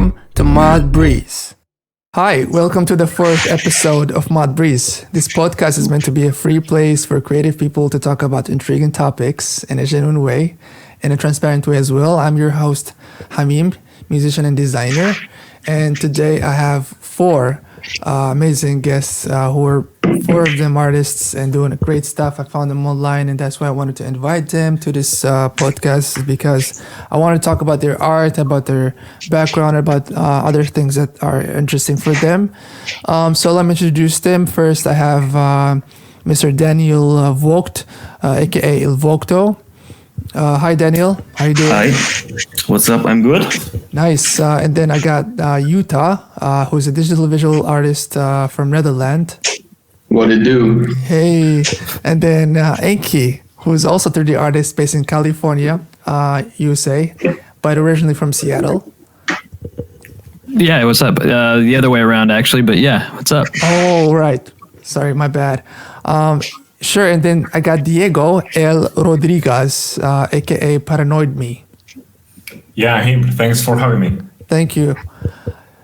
Welcome to Mod Breeze. Hi, welcome to the fourth episode of Mod Breeze. This podcast is meant to be a free place for creative people to talk about intriguing topics in a genuine way, in a transparent way as well. I'm your host, Hamim, musician and designer. And today I have four amazing guests who are four of them artists and doing great stuff. I found them online, and that's why I wanted to invite them to this podcast, because I want to talk about their art, about their background, about other things that are interesting for them. So let me introduce them. First, I have Mr. Daniel Vogt, aka Il Vogto. Hi, Daniel. How you doing? Hi. What's up? I'm good. Nice. And then I got Yuta, who's a digital visual artist from Netherlands. What it do? Hey. And then Inky, who's also 3D artist based in California, USA, but originally from Seattle. Yeah, what's up? The other way around, actually, but yeah, what's up? Oh, right. Sorry, my bad. Sure, and then I got Diego L. Rodriguez, aka Paranoid Me. Yeah, him. Thanks for having me. Thank you.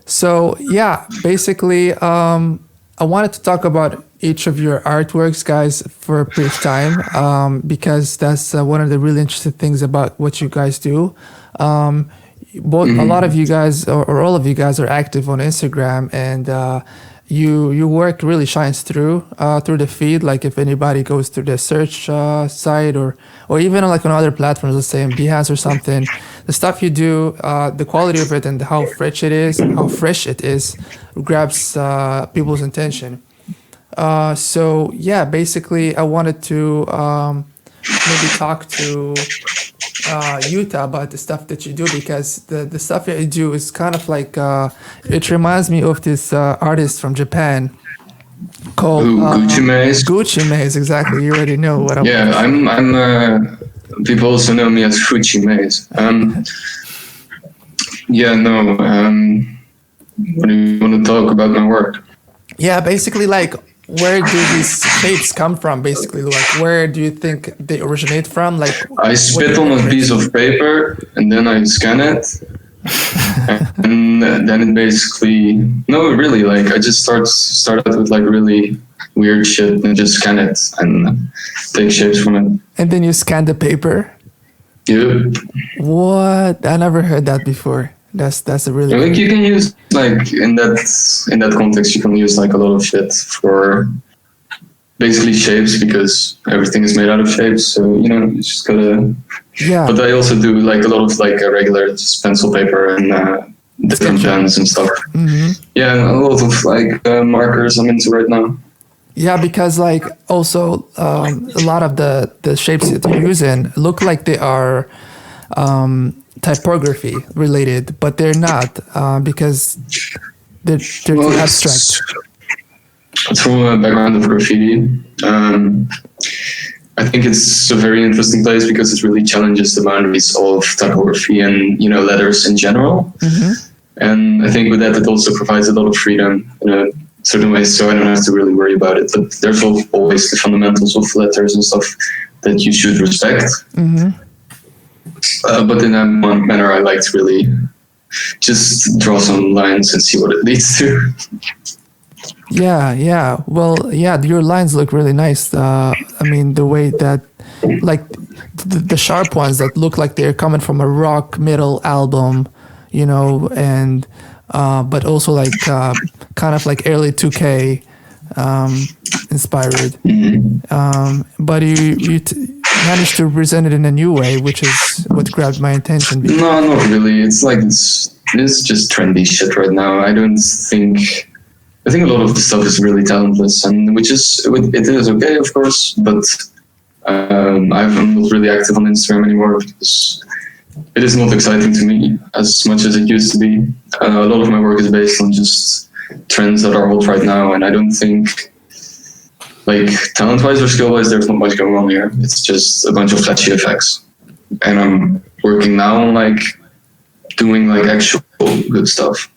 So, yeah, basically, I wanted to talk about each of your artworks, guys, for a brief time, because that's one of the really interesting things about what you guys do. A lot of you guys, or all of you guys, are active on Instagram, and your work really shines through the feed. Like if anybody goes through the search site, or even like on other platforms, let's say in Behance or something, the stuff you do, the quality of it and how fresh it is, grabs people's attention. So yeah, basically, I wanted to maybe talk to Yuta about the stuff that you do, because the stuff that you do is kind of like it reminds me of this artist from Japan called Gucci Maze. Gucci Maze, exactly. You already know what I'm. Yeah, I'm. People also know me as Gucci Maze. What do you want to talk about my work? Yeah, basically, like, where do these shapes come from? Basically, like, where do you think they originate from? Like, I spit on a piece of paper and then I scan it, and then it basically really, like, I just start out with like really weird shit and just scan it and take shapes from it. And then you scan the paper. Yep. What? I never heard that before. That's a really. I think you can use, like, in that context, you can use like a lot of shit for basically shapes, because everything is made out of shapes. So you just gotta. Yeah. But I also do like a lot of like regular just pencil paper and different pens and stuff. Mm-hmm. Yeah, and a lot of like markers I'm into right now. Yeah, because like also a lot of the shapes that you're using look like they are typography related, but they're not, because they're too abstract. It's from a background of graffiti. I think it's a very interesting place because it really challenges the boundaries of typography and letters in general. Mm-hmm. And I think with that, it also provides a lot of freedom in a certain way, so I don't have to really worry about it. But there's always the fundamentals of letters and stuff that you should respect. Mm-hmm. But in that one manner, I like to really just draw some lines and see what it leads to. Yeah. Well, yeah, your lines look really nice. I mean, the way that, like, the sharp ones that look like they're coming from a rock metal album, and but also like kind of like early 2K inspired. Mm-hmm. But you managed to present it in a new way, which is what grabbed my attention. No, not really. It's like it's just trendy shit right now. I think a lot of the stuff is really talentless, and it is okay, of course, but I'm not really active on Instagram anymore because it is not exciting to me as much as it used to be. A lot of my work is based on just trends that are hot right now, and I don't think, like, talent-wise or skill-wise, there's not much going on here. It's just a bunch of flashy effects, and I'm working now on like doing like actual good stuff.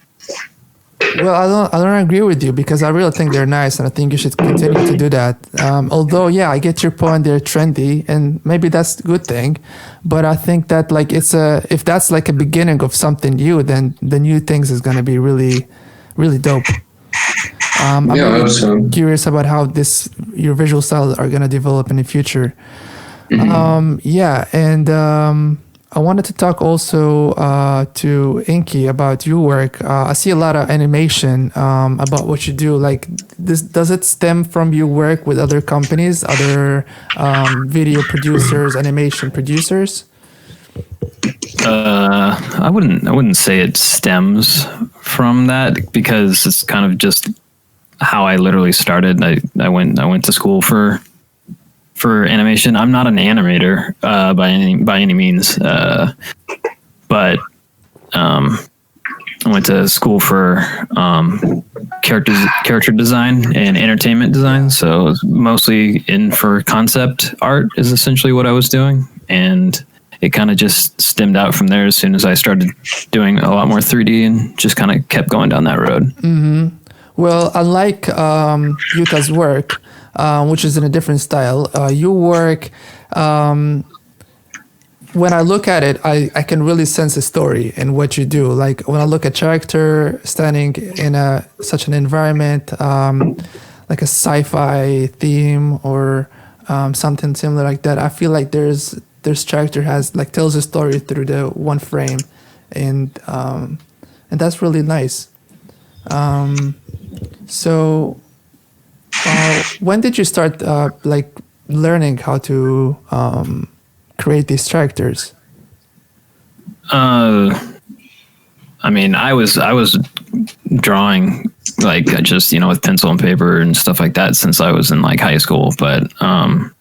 Well, I don't agree with you because I really think they're nice, and I think you should continue to do that. Although, yeah, I get your point. They're trendy, and maybe that's a good thing. But I think that like if that's like a beginning of something new, then the new things is gonna be really, really dope. I'm Yeah, I really hope so. curious about how your visual styles are gonna develop in the future. Yeah, and I wanted to talk also to Inky about your work. I see a lot of animation about what you do. Like, does it stem from your work with other companies, other video producers, animation producers? I wouldn't say it stems from that because it's kind of just how I literally started. I went to school for animation. I'm not an animator by any means, but I went to school for character design and entertainment design. So it was mostly in for concept art is essentially what I was doing, and it kind of just stemmed out from there as soon as I started doing a lot more 3D and just kind of kept going down that road. Well, unlike Yuta's work, which is in a different style, your work, when I look at it, I can really sense a story in what you do. Like when I look at character standing in such an environment, like a sci-fi theme or something similar like that, I feel like there's character tells a story through the one frame, and that's really nice. So, when did you start learning how to create these characters? I mean, I was drawing like just with pencil and paper and stuff like that since I was in like high school, but I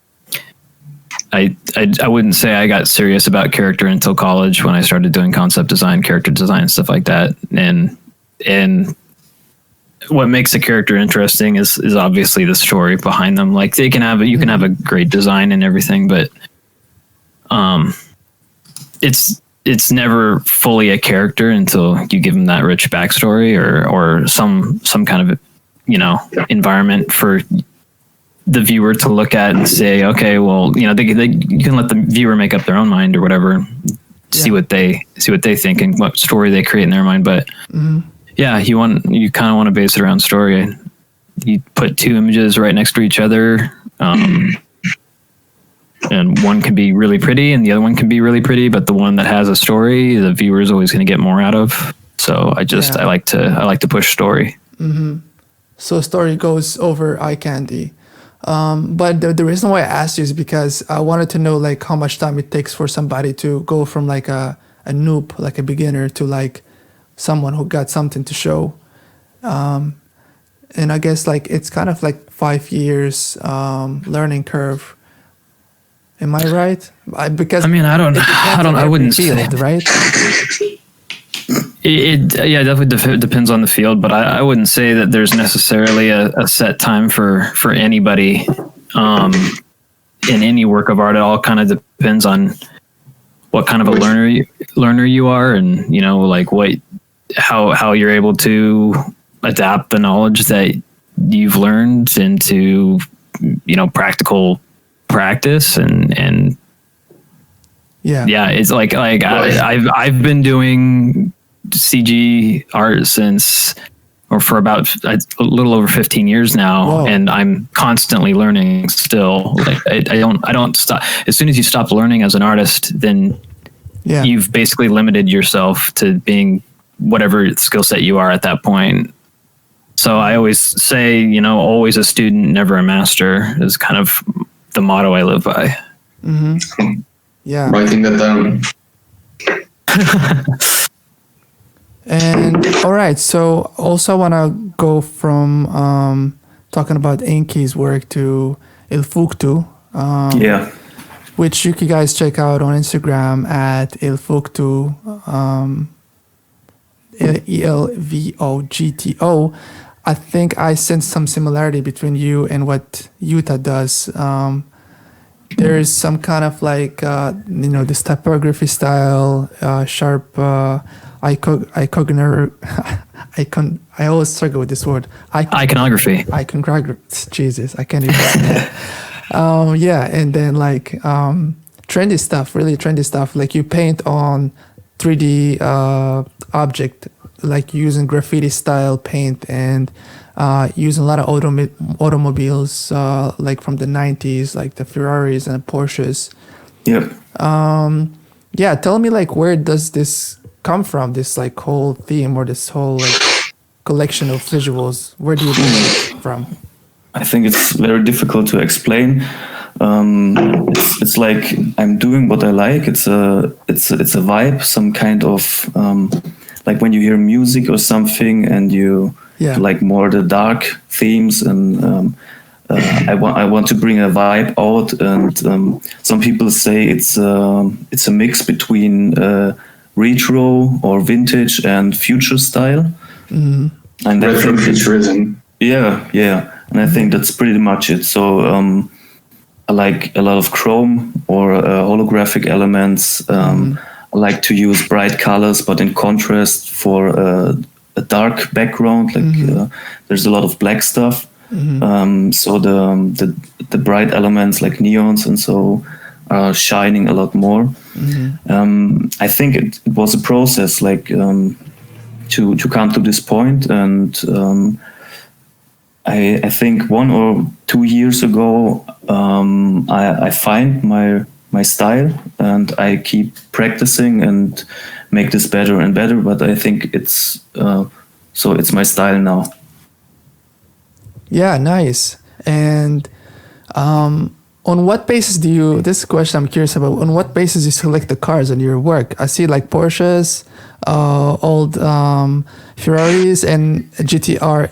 wouldn't say I got serious about character until college when I started doing concept design, character design, stuff like that, and what makes a character interesting is obviously the story behind them. Like you can have a great design and everything, but it's never fully a character until you give them that rich backstory or some kind of environment for the viewer to look at and say, okay, well, you can let the viewer make up their own mind or whatever, see what they think and what story they create in their mind. But yeah, you kind of want to base it around story. You put two images right next to each other, and one can be really pretty and the other one can be really pretty, but the one that has a story, the viewer is always going to get more out of. So I like to push story. So story goes over eye candy. But the reason why I asked you is because I wanted to know like how much time it takes for somebody to go from like a noob, like a beginner, to like someone who got something to show. And I guess like it's kind of like 5 years learning curve. Am I right? Because I mean, I wouldn't field, say, right? It definitely depends on the field, but I wouldn't say that there's necessarily a set time for anybody in any work of art. It all kind of depends on what kind of a learner you are, and like how you're able to adapt the knowledge that you've learned into practical practice and yeah, it's like I've been doing CG art for about a little over 15 years now. Whoa. And I'm constantly learning still. Like I don't stop. As soon as you stop learning as an artist, then you've basically limited yourself to being whatever skill set you are at that point. So I always say, always a student, never a master is kind of the motto I live by. Mm-hmm. Yeah. Writing that down. And all right, so also I want to go from talking about Inky's work to Il Fugtu. Which you can guys check out on Instagram at Il Fugtu, ELVOGTO. I think I sense some similarity between you and what Yuta does. There is some kind of like, this typography style, sharp, I always struggle with this word. Iconography. Iconography. Jesus, I can't even. Yeah, and then like trendy stuff, really trendy stuff. Like you paint on 3D object, like using graffiti style paint and using a lot of automobiles, like from the 90s, like the Ferraris and Porsches. Yep. Yeah, tell me like where does this come from? This like whole theme or this whole like collection of visuals. Where do you get it from? I think it's very difficult to explain. It's like I'm doing what I like. It's a vibe, some kind of like when you hear music or something and you like more the dark themes, and I want to bring a vibe out. And some people say it's a mix between retro or vintage and future style. Mm. And retrofuturism. Yeah. And I think that's pretty much it. So I like a lot of chrome or holographic elements. I like to use bright colors, but in contrast for a dark background. Like there's a lot of black stuff. So the bright elements like neons and so are shining a lot more. I think it was a process, like to come to this point, and I think 1 or 2 years ago I find my style, and I keep practicing and make this better and better. But I think it's my style now. Yeah, nice. And on what basis do you, this question I'm curious about, on what basis you select the cars in your work? I see like Porsches, old Ferraris, and GTR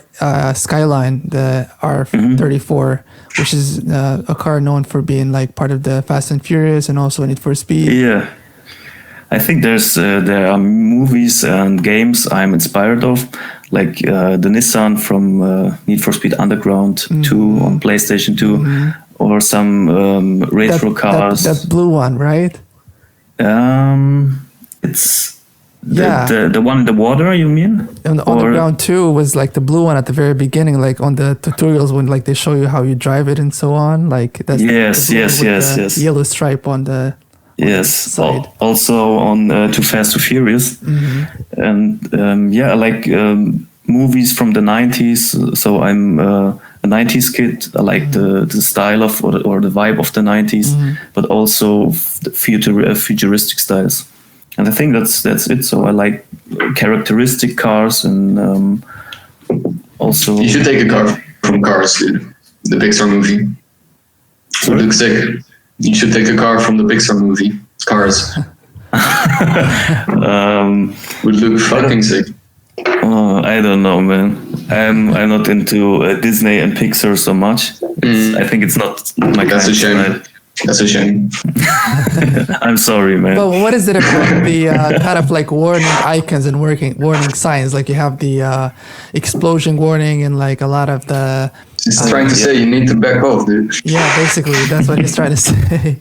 Skyline, the R34, which is a car known for being like part of the Fast and Furious and also Need for Speed. Yeah. I think there are movies and games I'm inspired of, like the Nissan from Need for Speed Underground 2 on PlayStation 2, or some retro cars. That blue one, right? It's the one in the water, you mean? And on the Underground 2 was like the blue one at the very beginning, like on the tutorials when like they show you how you drive it and so on. Like that's yes. Yellow stripe on the side. Also on Too Fast, Too Furious. And I like movies from the 90s. So I'm a 90s kid. I like the style of or the vibe of the 90s, but also the futuristic styles. And I think that's it. So I like characteristic cars, and also you should take a car from Cars, dude. The Pixar movie. Would look sick. You should take a car from the Pixar movie, Cars. Would look fucking sick. I don't know, man. I'm not into Disney and Pixar so much. I think it's not my That's a shame. That's a shame. I'm sorry, man. But what is it about the kind of like warning icons and warning signs? Like you have the explosion warning and like a lot of the... He's trying to say you need to back off, dude. Yeah, basically, that's what he's trying to say.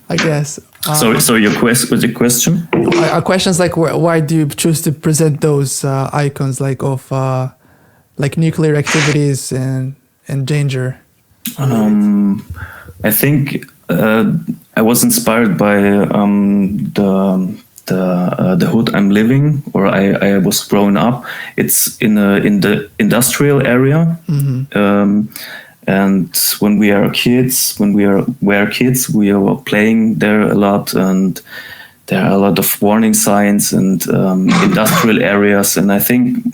I guess. So your question? Our question is like, why do you choose to present those icons like of like nuclear activities and danger? I think I was inspired by the hood I'm living, or I was growing up. It's in the industrial area, and when we were kids, we were playing there a lot, and there are a lot of warning signs and industrial areas, and I think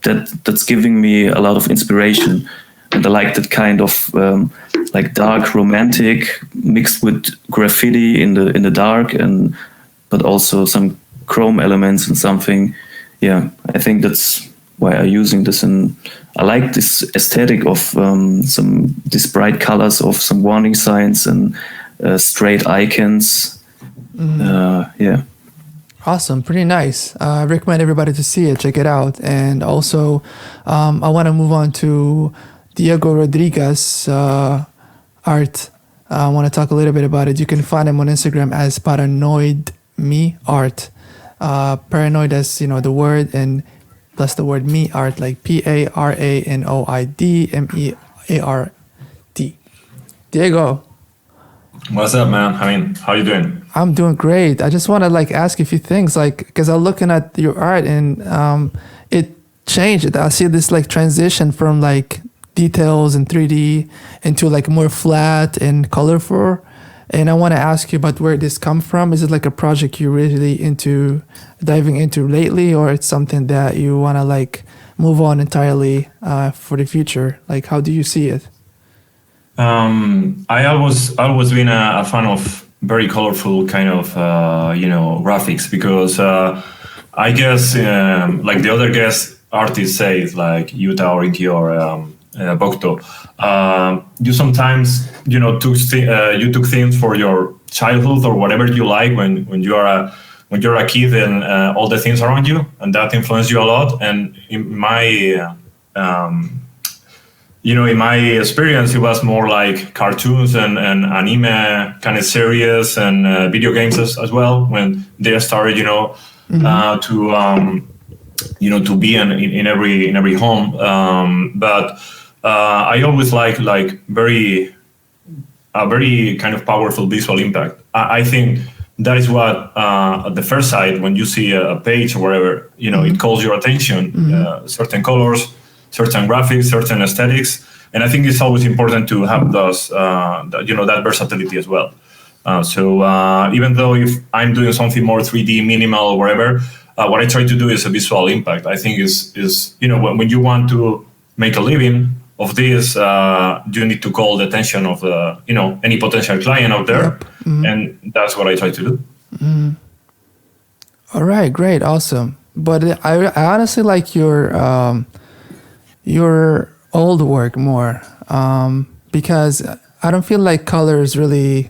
that's giving me a lot of inspiration. And I like that kind of like dark romantic mixed with graffiti in the dark, but also some chrome elements and something. Yeah, I think that's why I'm using this, and I like this aesthetic of these bright colors of some warning signs and straight icons. Yeah. Awesome, pretty nice. I recommend everybody to see it, check it out. And also, I want to move on to Diego Rodriguez art. I want to talk a little bit about it. You can find him on Instagram as Paranoid Me Art. Paranoid as the word, and plus the word me art, like PARANOIDMEART. Diego, What's up, man? I mean, how you doing? I'm doing great. I just want to like ask you a few things, like because I'm looking at your art and it changed. I see this like transition from like details and 3D into like more flat and colorful. And I want to ask you about where this come from. Is it like a project you're really into diving into lately, or it's something that you want to like move on entirely for the future? Like, how do you see it? I always been a fan of very colorful kind of graphics because I guess like the other guest artists say like Utah or Inky or Vogt, you sometimes you took things for your childhood or whatever you like when you're a kid and all the things around you, and that influenced you a lot. And in my in my experience, it was more like cartoons and anime kind of series and video games as well when they started, to be in every home. But I always like a very kind of powerful visual impact. I think that is what at the first sight, when you see a page or whatever, it calls your attention. Certain colors, certain graphics, certain aesthetics, and I think it's always important to have those, that versatility as well. So even though if I'm doing something more 3D, minimal, or whatever, what I try to do is a visual impact. I think is when you want to make a living of this, you need to call the attention of any potential client out there, Yep. and that's what I try to do. All right, great, awesome. But I honestly like your old work more because I don't feel like color is really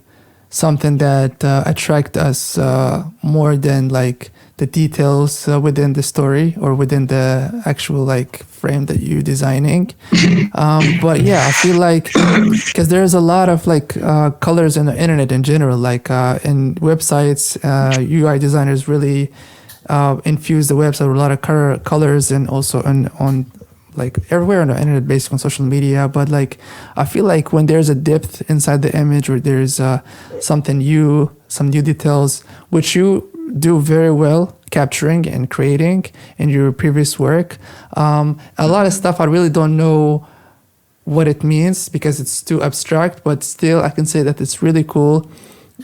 something that attract us more than like the details within the story or within the actual like frame that you're designing. But yeah, I feel like because there's a lot of like colors in the internet in general, like in websites, UI designers really infuse the website with a lot of colors and also on like everywhere on the internet, basically on social media. But like I feel like when there's a depth inside the image or there's some new details, which you do very well capturing and creating in your previous work, a lot of stuff I really don't know what it means because it's too abstract, but still I can say that it's really cool.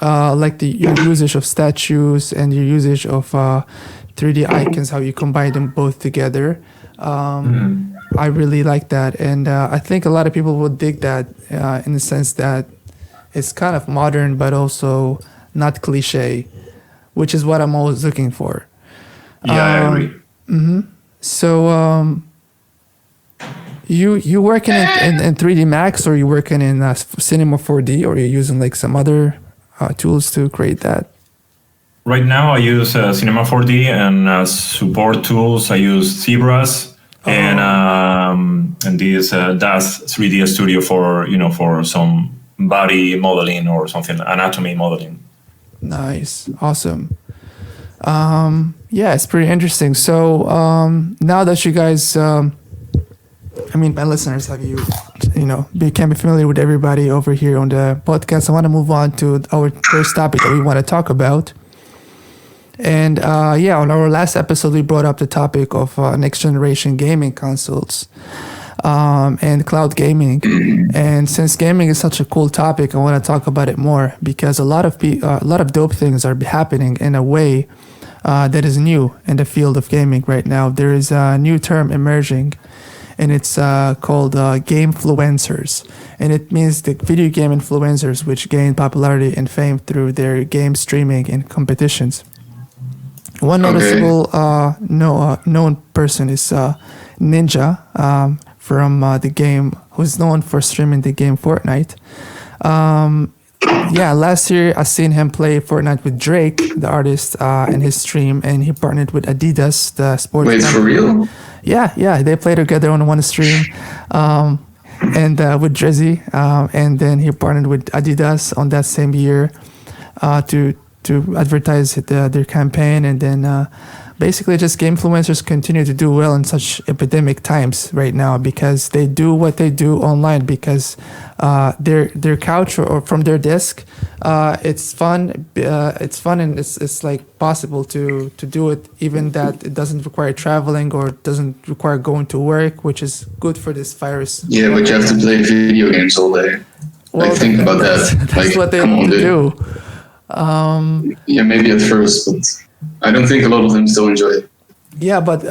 Like your usage of statues and your usage of 3D icons, how you combine them both together. I really like that, and I think a lot of people would dig that in the sense that it's kind of modern but also not cliche, which is what I'm always looking for. Yeah, I agree. So you working in 3D Max, or you working in Cinema 4D, or you're using like some other tools to create that? Right now, I use Cinema 4D, and support tools I use Zebras and this DAS 3D Studio for some body modeling or something, anatomy modeling. Nice, awesome. Yeah, it's pretty interesting. So now that you guys, my listeners, became familiar with everybody over here on the podcast, I want to move on to our first topic that we want to talk about. And on our last episode, we brought up the topic of next generation gaming consoles and cloud gaming. And since gaming is such a cool topic, I want to talk about it more because a lot of dope things are happening in a way that is new in the field of gaming right now. There is a new term emerging, and it's called gamefluencers. And it means the video game influencers which gain popularity and fame through their game streaming and competitions. One noticeable known person is Ninja from the game, who's known for streaming the game Fortnite. Last year I seen him play Fortnite with Drake, the artist, in his stream, and he partnered with Adidas, the sports. Wait, for real? Yeah, they played together on one stream, and with Drizzy, and then he partnered with Adidas on that same year to advertise their campaign, and then basically just game influencers continue to do well in such epidemic times right now because they do what they do online because their couch or from their desk, it's fun. It's fun and it's like possible to do it, even that it doesn't require traveling or doesn't require going to work, which is good for this virus. Yeah, but you have to play video games all day. Well, like, think about that. That's Like, what they come have on, to dude. do. Yeah, maybe at first, but I don't think a lot of them still enjoy it. Yeah, but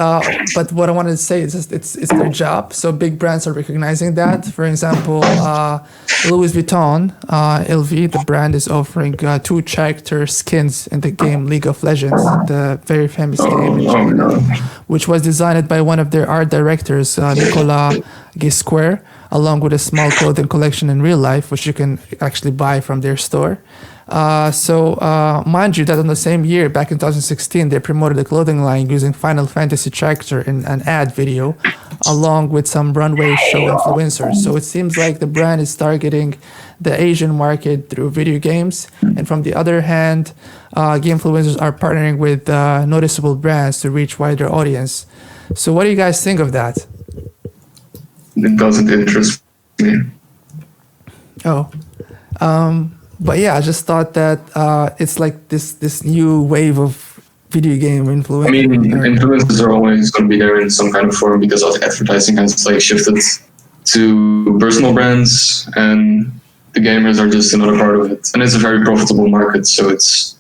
what I wanted to say is just it's their job. So big brands are recognizing that. For example, Louis Vuitton, LV, the brand is offering 2 character skins in the game League of Legends, the very famous game in China, which was designed by one of their art directors, Nicolas Guisquer, along with a small clothing collection in real life, which you can actually buy from their store. So mind you that on the same year, back in 2016, they promoted the clothing line using Final Fantasy character in an ad video, along with some runway show influencers. So it seems like the brand is targeting the Asian market through video games. And from the other hand, game influencers are partnering with noticeable brands to reach wider audience. So what do you guys think of that? It doesn't interest me. Oh. But yeah, I just thought that it's like this new wave of video game influence. I mean, influencers are always going to be there in some kind of form because of advertising has like shifted to personal brands, and the gamers are just another part of it. And it's a very profitable market, so it's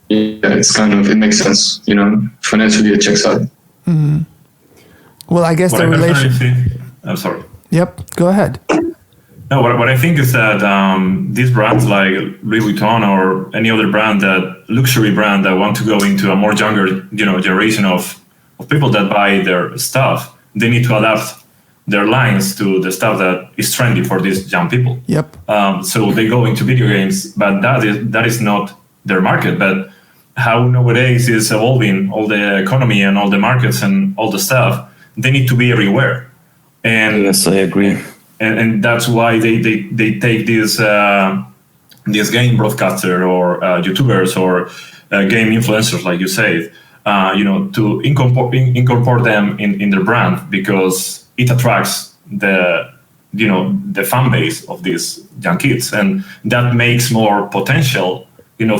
kind of, it makes sense, you know, financially it checks out. Mm-hmm. Well, I guess What the I relation. personally think, I'm sorry. Yep, go ahead. No, what I think is that these brands like Louis Vuitton or any other brand, that luxury brand that want to go into a more younger, generation of people that buy their stuff, they need to adapt their lines to the stuff that is trendy for these young people. Yep. So they go into video games, but that is not their market. But how nowadays is evolving all the economy and all the markets and all the stuff, they need to be everywhere. And Yes, I agree. And that's why they take these game broadcaster or YouTubers or game influencers, like you said, to incorporate them in their brand, because it attracts the fan base of these young kids, and that makes more potential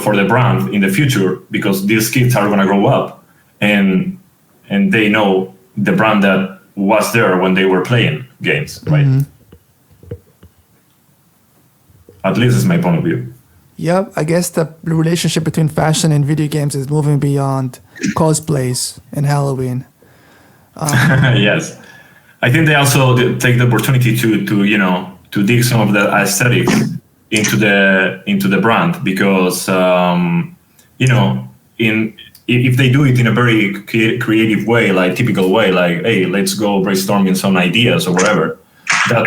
for the brand in the future, because these kids are going to grow up and they know the brand that was there when they were playing games, right? Mm-hmm. At least it's my point of view. Yep, I guess the relationship between fashion and video games is moving beyond cosplays and Halloween. Yes, I think they also take the opportunity to dig some of the aesthetic into the brand, because if they do it in a very creative way, like typical way, like, hey, let's go brainstorming some ideas or whatever, that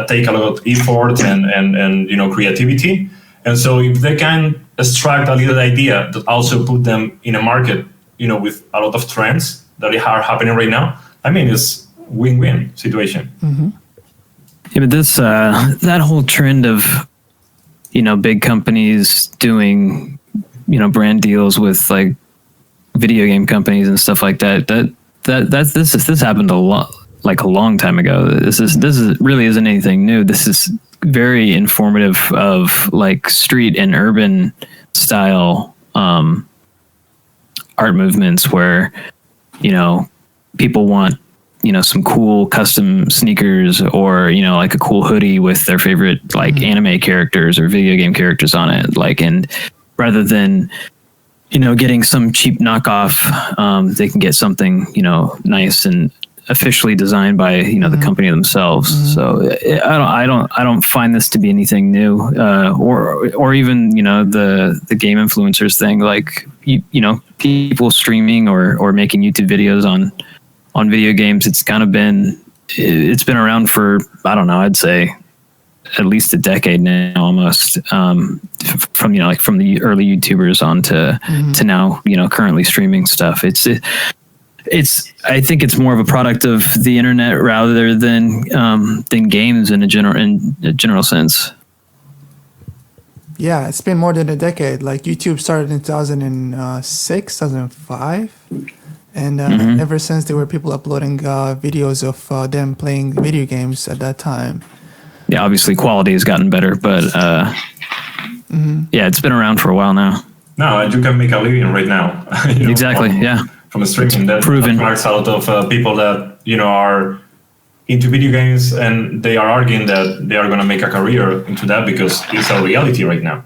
take a lot of effort and creativity. And so if they can extract a little idea that also put them in a market, with a lot of trends that are happening right now, I mean, it's win-win situation. Mm-hmm. Yeah, but this that whole trend of big companies doing brand deals with like video game companies and stuff like that, this happened a lot, like a long time ago. This really isn't anything new. This is very informative of like street and urban style art movements where people want some cool custom sneakers, or like a cool hoodie with their favorite like anime characters or video game characters on it, like, and rather than getting some cheap knockoff, they can get something nice and officially designed by the company themselves. So I don't find this to be anything new, or even the game influencers thing, like people streaming or making YouTube videos on video games. It's been around for, I don't know, I'd say at least a decade now, almost, from the early YouTubers on to now currently streaming stuff. I think it's more of a product of the internet rather than games in a general sense. Yeah, it's been more than a decade. Like YouTube started in 2006, 2005. And ever since, there were people uploading videos of them playing video games at that time. Yeah, obviously quality has gotten better, but yeah, it's been around for a while now. No, you can make a living right now. Exactly. From streaming. That proven. attracts a lot of people that are into video games, and they are arguing that they are going to make a career into that because it's a reality right now.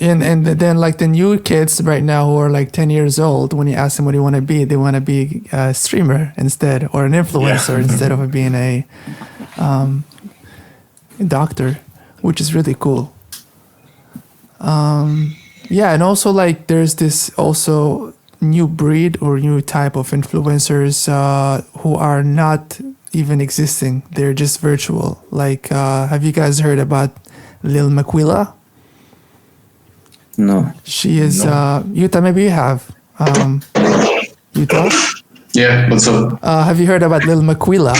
And then like the new kids right now who are like 10 years old, when you ask them what do you want to be, they want to be a streamer instead, or an influencer instead of being a doctor, which is really cool. And also like there's this also new breed or new type of influencers who are not even existing. They're just virtual. Like, have you guys heard about Lil Maquila? No. She is Utah. Maybe you have Utah. Yeah, what's up? Have you heard about Lil Maquila?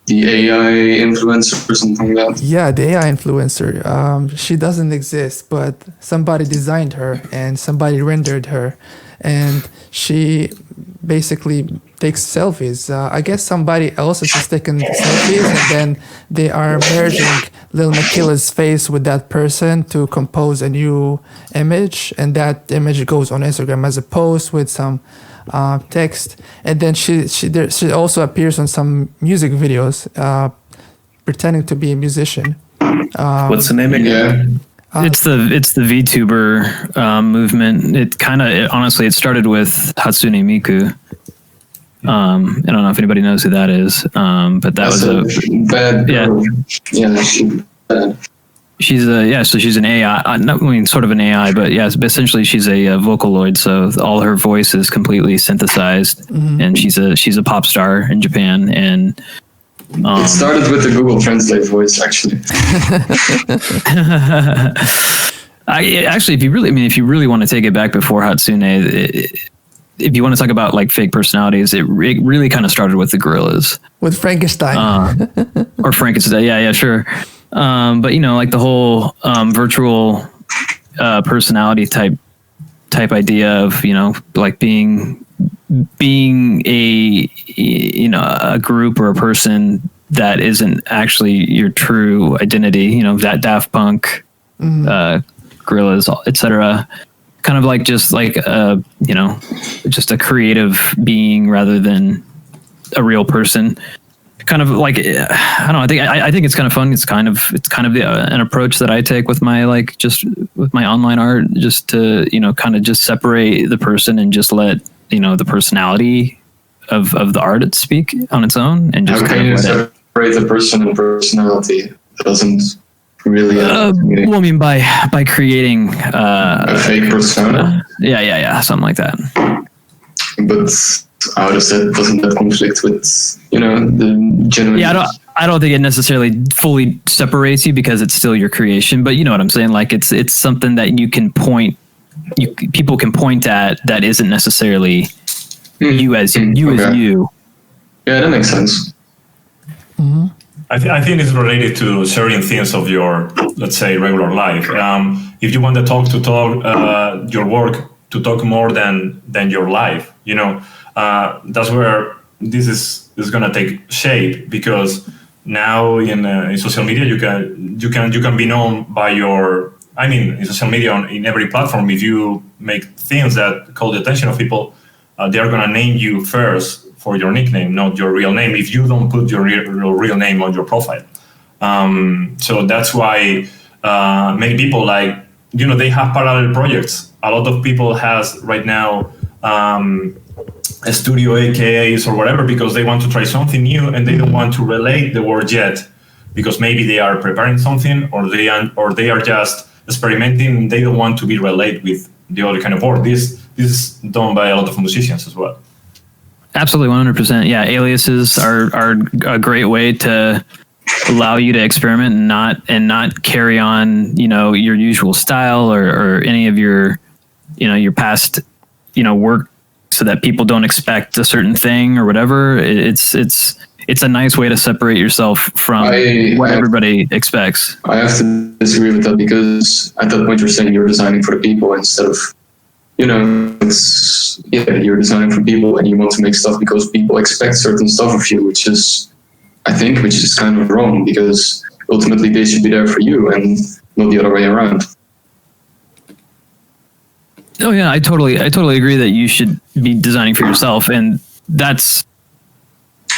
The AI influencer or something like that. Yeah, the AI influencer. She doesn't exist, but somebody designed her and somebody rendered her, and she basically takes selfies. I guess somebody else is just taking selfies, and then they are merging Lil Maquila's face with that person to compose a new image, and that image goes on Instagram as a post with some text, and then she also appears on some music videos, pretending to be a musician. What's the name again? Yeah. It's the VTuber movement. It honestly, it started with Hatsune Miku. I don't know if anybody knows who that is, but that was a bad girl. Yeah, she's an AI, not sort of an AI, but yeah, essentially she's a Vocaloid. So all her voice is completely synthesized, and she's a pop star in Japan. And it started with the Google Translate voice, actually. If you really want to take it back before Hatsune, if you want to talk about like fake personalities, it really kind of started with the gorillas, with Frankenstein, or Frankenstein. Yeah, sure. But like the whole virtual personality type idea of like being a group or a person that isn't actually your true identity. That Daft Punk, gorillas, etc. Kind of like just like just a creative being rather than a real person. Kind of like I don't know. I think it's kind of fun. It's kind of an approach that I take with my with my online art, just to kind of just separate the person and just let the personality of the art speak on its own, and just kind of separate the person and personality. It doesn't really. Well, I mean by creating a fake persona. Yeah, something like that. But how doesn't that conflict with the genuine? Yeah, I don't think it necessarily fully separates you because it's still your creation. But you know what I'm saying? Like it's something that you can people can point at that isn't necessarily you as you. Yeah, that makes sense. Mm-hmm. I think it's related to certain things of your, let's say, regular life. If you want to talk your work to talk more than your life, that's where this is going to take shape, because now in social media you can be known by your. I mean, in social media, in every platform, if you make things that call the attention of people, they are going to name you first for your nickname, not your real name, if you don't put your real name on your profile. So that's why many people they have parallel projects. A lot of people has right now a studio AKAs or whatever, because they want to try something new and they don't want to relate the word yet, because maybe they are preparing something or they are just experimenting and they don't want to be related with the other kind of work. This is done by a lot of musicians as well. Absolutely, 100%. Yeah, aliases are a great way to allow you to experiment and not carry on, your usual style or any of your past, work, so that people don't expect a certain thing or whatever. It's it's a nice way to separate yourself from what everybody expects. I have to disagree with that, because at that point you're saying you're designing for the people instead of, you're designing for people and you want to make stuff because people expect certain stuff of you, which is kind of wrong, because ultimately they should be there for you and not the other way around. Oh yeah, I totally agree that you should be designing for yourself, and that's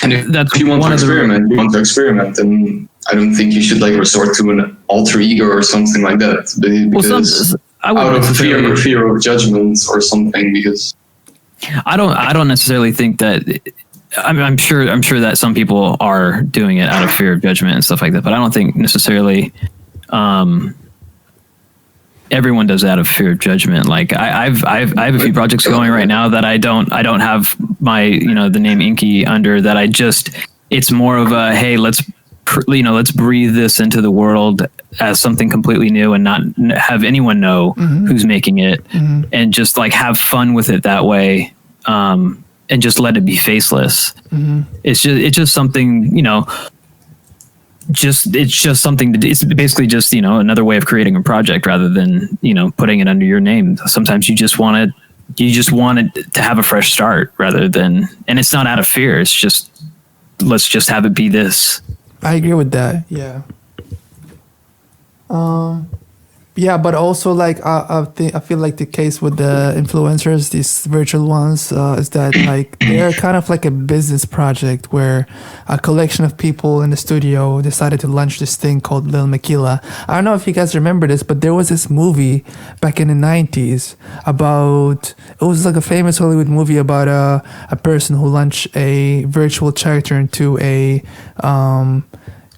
if you want to experiment, then I don't think you should resort to an alter ego or something like that, because out of fear of judgment or something. Because I don't necessarily think that. I'm sure that some people are doing it out of fear of judgment and stuff like that, but I don't think necessarily everyone does that out of fear of judgment. Like I have a few projects going right now that I don't have my the name Inky under. That it's more of a, hey, let's breathe this into the world as something completely new and not have anyone know who's making it, and just have fun with it that way. And just let it be faceless. It's just something, it's just something it's basically just, another way of creating a project rather than, putting it under your name. Sometimes you just want it to have a fresh start rather than, and it's not out of fear. It's just, let's just have it be this. I agree with that. Yeah. Yeah, but also I feel like the case with the influencers, these virtual ones, is that they're kind of like a business project where a collection of people in the studio decided to launch this thing called Lil Maquila. I don't know if you guys remember this, but there was this movie back in the 90s it was like a famous Hollywood movie about a person who launched a virtual character into a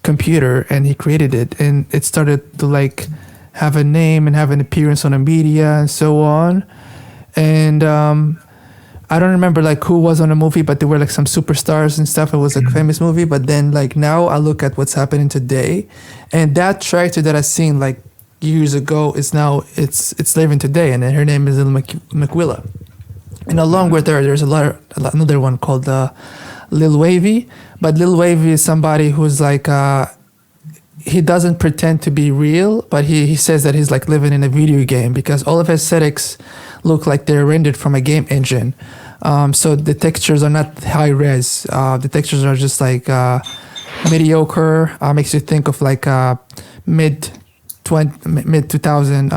computer, and he created it, and it started to have a name and have an appearance on the media and so on. And I don't remember who was on the movie, but there were some superstars and stuff. It was a famous movie. But then now I look at what's happening today, and that character that I seen years ago is now it's living today, and her name is Lil Maquila. And along with her, there's another one called Lil Wavy. But Lil Wavy is somebody who's he doesn't pretend to be real, but he says that he's living in a video game, because all of his aesthetics look like they're rendered from a game engine. So the textures are not high res. The textures are just mediocre. Makes you think of mid 2000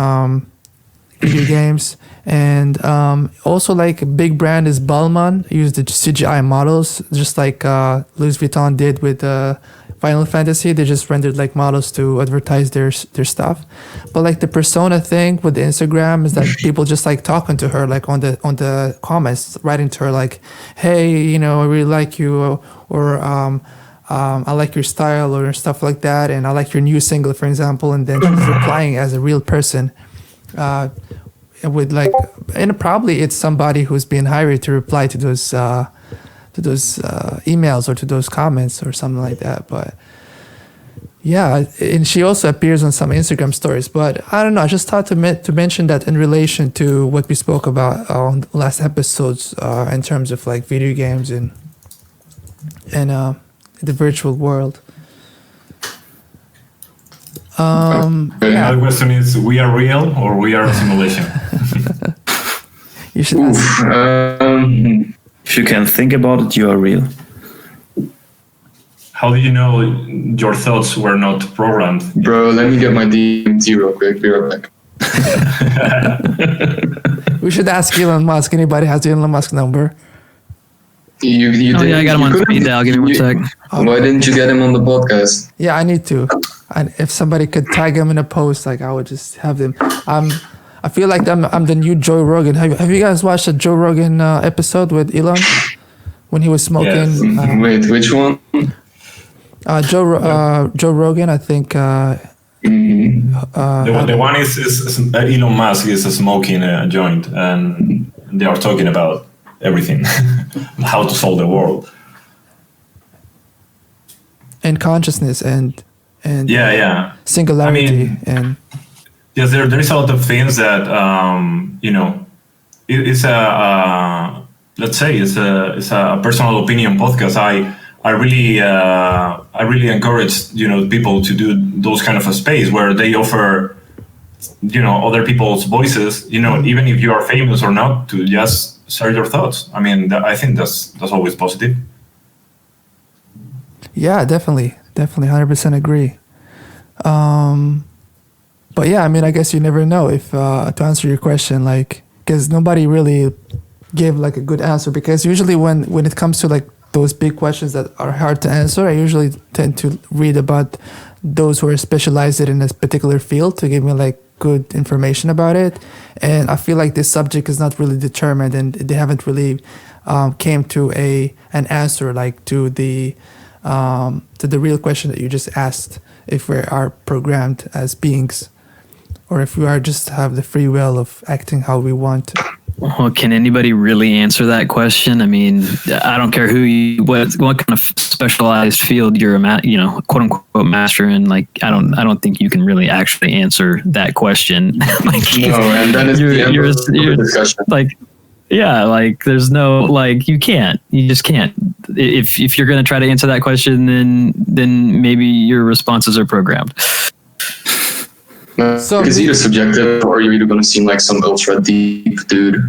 video games. And also a big brand is Balmain used the CGI models, just like Louis Vuitton did with Final Fantasy. They just rendered models to advertise their stuff. But the persona thing with the Instagram is that people just talking to her on the comments, writing to her hey, I really like you, or I like your style, or stuff like that, and I like your new single, for example. And then she's replying as a real person. With and probably it's somebody who's being hired to reply to those emails or to those comments or something like that. But yeah, and she also appears on some Instagram stories. But I don't know, I just thought to mention that in relation to what we spoke about on the last episodes, in terms of video games and the virtual world. The question is, we are real or we are a simulation? You should ask. If you can think about it, you are real. How do you know your thoughts were not programmed? Bro, let me get my DMT real quick. Be right back. We should ask Elon Musk. Anybody has the Elon Musk number? Yeah, I got him on speed dial. Give me 1 sec. Why didn't you get him on the podcast? Yeah, I need to. And if somebody could tag him in a post, I would just have them. I feel like I'm the new Joe Rogan. Have you guys watched the Joe Rogan episode with Elon when he was smoking? Yes. Wait, which one? Joe Rogan, I think. The one is Elon Musk is smoking a joint, and they are talking about everything, how to solve the world, and consciousness and singularity. And yes, there is a lot of things that it's a let's say it's a personal opinion podcast. I really encourage people to do those kind of a space where they offer other people's voices, even if you are famous or not, to just share your thoughts. I mean, I think that's always positive. Yeah, definitely 100% agree. But yeah, I mean, I guess you never know if to answer your question, like, because nobody really gave like a good answer, because usually when it comes to like those big questions that are hard to answer, I usually tend to read about those who are specialized in a particular field to give me like good information about it. And I feel like this subject is not really determined, and they haven't really came to an answer like to the real question that you just asked, if we are programmed as beings, or if we are just have the free will of acting how we want. Well, can anybody really answer that question? I mean, I don't care what kind of specialized field you're a quote unquote master in. Like, I don't think you can really actually answer that question. Like, No, and then it's the end of the discussion. Like, yeah, like there's no, like, you just can't. If you're going to try to answer that question, then maybe your responses are programmed. So it's either subjective, or you're either going to seem like some ultra deep dude,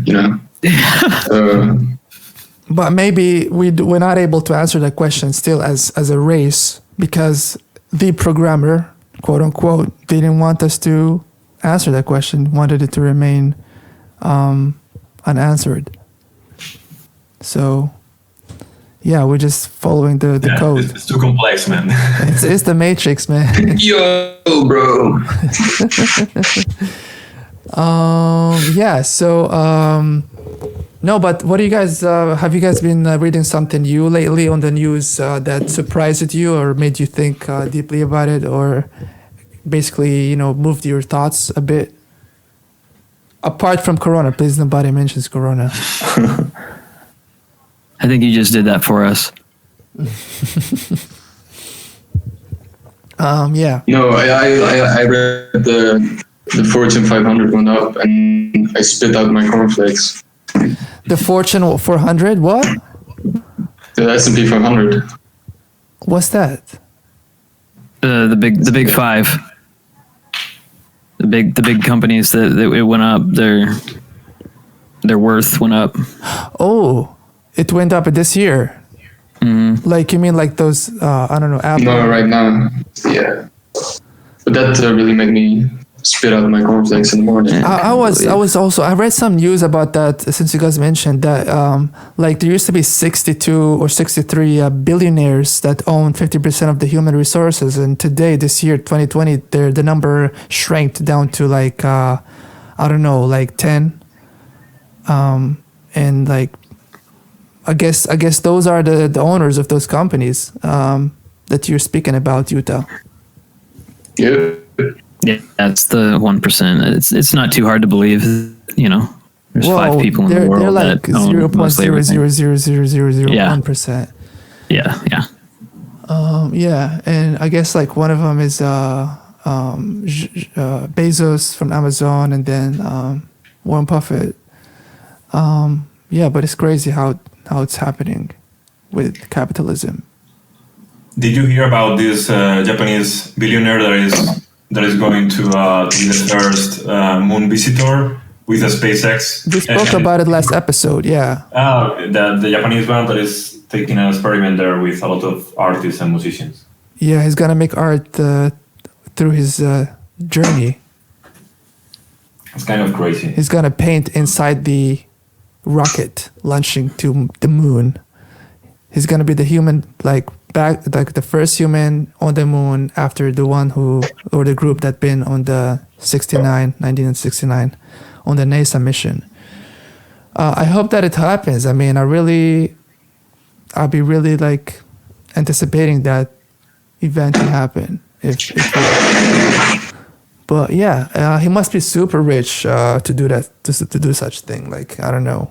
But maybe we're not able to answer that question still as a race, because the programmer, quote unquote, didn't want us to answer that question, wanted it to remain unanswered. So yeah, we're just following the code. It's too complex, man. It's the Matrix, man. Yo, bro. Yeah. So no, but what do you guys have you guys been reading something new lately on the news that surprised you or made you think deeply about it, or basically moved your thoughts a bit? Apart from Corona, please, nobody mentions Corona. I think you just did that for us. Yeah. No, I read the Fortune 500 went up, and I spit out my cornflakes. The Fortune 400, what? The S&P 500. What's that? The big five. The big companies that it went up. Their worth went up. Oh, it went up this year. Mm-hmm. Like, you mean like those? I don't know. Apple. No, right now, yeah. But that really made me spit out my cornflakes in the morning. I was also, I read some news about that, since you guys mentioned that like there used to be 62 or 63 billionaires that own 50% of the human resources, and today, this year, 2020, the number shrank down to like I don't know, like 10. And like I guess those are the owners of those companies that you're speaking about, Utah. Yeah. Yeah, that's the 1%. It's not too hard to believe. There's 5 people in the world they're like that own mostly everything. 0.0000001%. Yeah. Yeah, and I guess like one of them is Bezos from Amazon, and then Warren Buffett. Yeah, but it's crazy how it's happening with capitalism. Did you hear about this Japanese billionaire that is going to be the first moon visitor with a SpaceX? We spoke about it last episode, yeah. The Japanese one that is taking an experiment there with a lot of artists and musicians. Yeah, he's gonna make art through his journey. It's kind of crazy. He's gonna paint inside the rocket launching to the moon. He's gonna be the human, like the first human on the moon after the one or the group that been on the 1969 on the NASA mission. I hope that it happens. I mean, I'll be really like anticipating that event to happen. But yeah, he must be super rich to do that, to do such thing. Like, I don't know.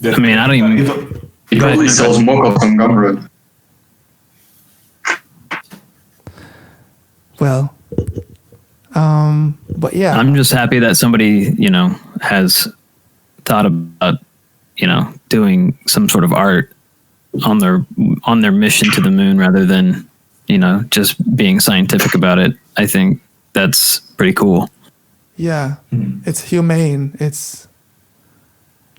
I mean, I don't even. He probably sells mock-ups on Gumroad. Well, but yeah, I'm just happy that somebody, has thought about, doing some sort of art on their mission to the moon rather than, just being scientific about it. I think that's pretty cool. Yeah, it's humane. It's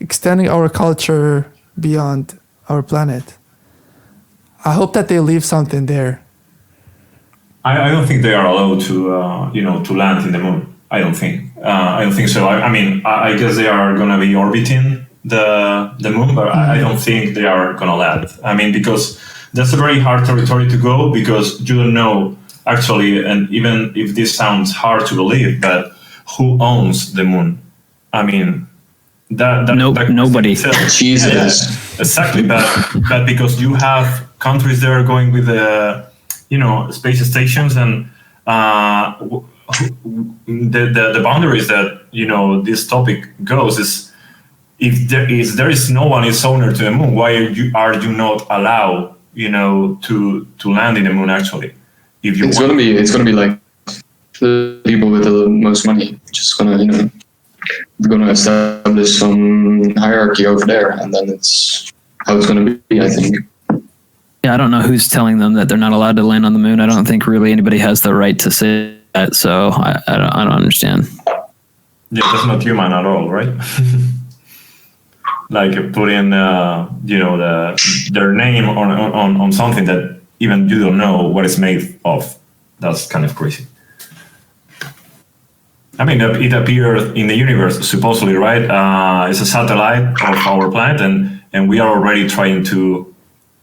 extending our culture beyond our planet. I hope that they leave something there. I don't think they are allowed to land in the moon. I don't think so. I guess they are going to be orbiting the moon, but I don't think they are going to land. Because that's a very hard territory to go, because you don't know actually, and even if this sounds hard to believe, but who owns the moon? Nobody. Jesus. Yeah, exactly. But because you have countries there going with the space stations, and the boundaries that this topic goes is, if there is no one is owner to the moon, why are you not allowed to land in the moon actually? If you it's gonna be like the people with the most money just gonna gonna establish some hierarchy over there, and then it's how it's gonna be, I think. Yeah, I don't know who's telling them that they're not allowed to land on the moon. I don't think really anybody has the right to say that, so I don't understand. Yeah, that's not human at all, right? Like putting their name on something that even you don't know what it's made of. That's kind of crazy. It appeared in the universe, supposedly, right? It's a satellite of our planet, and we are already trying to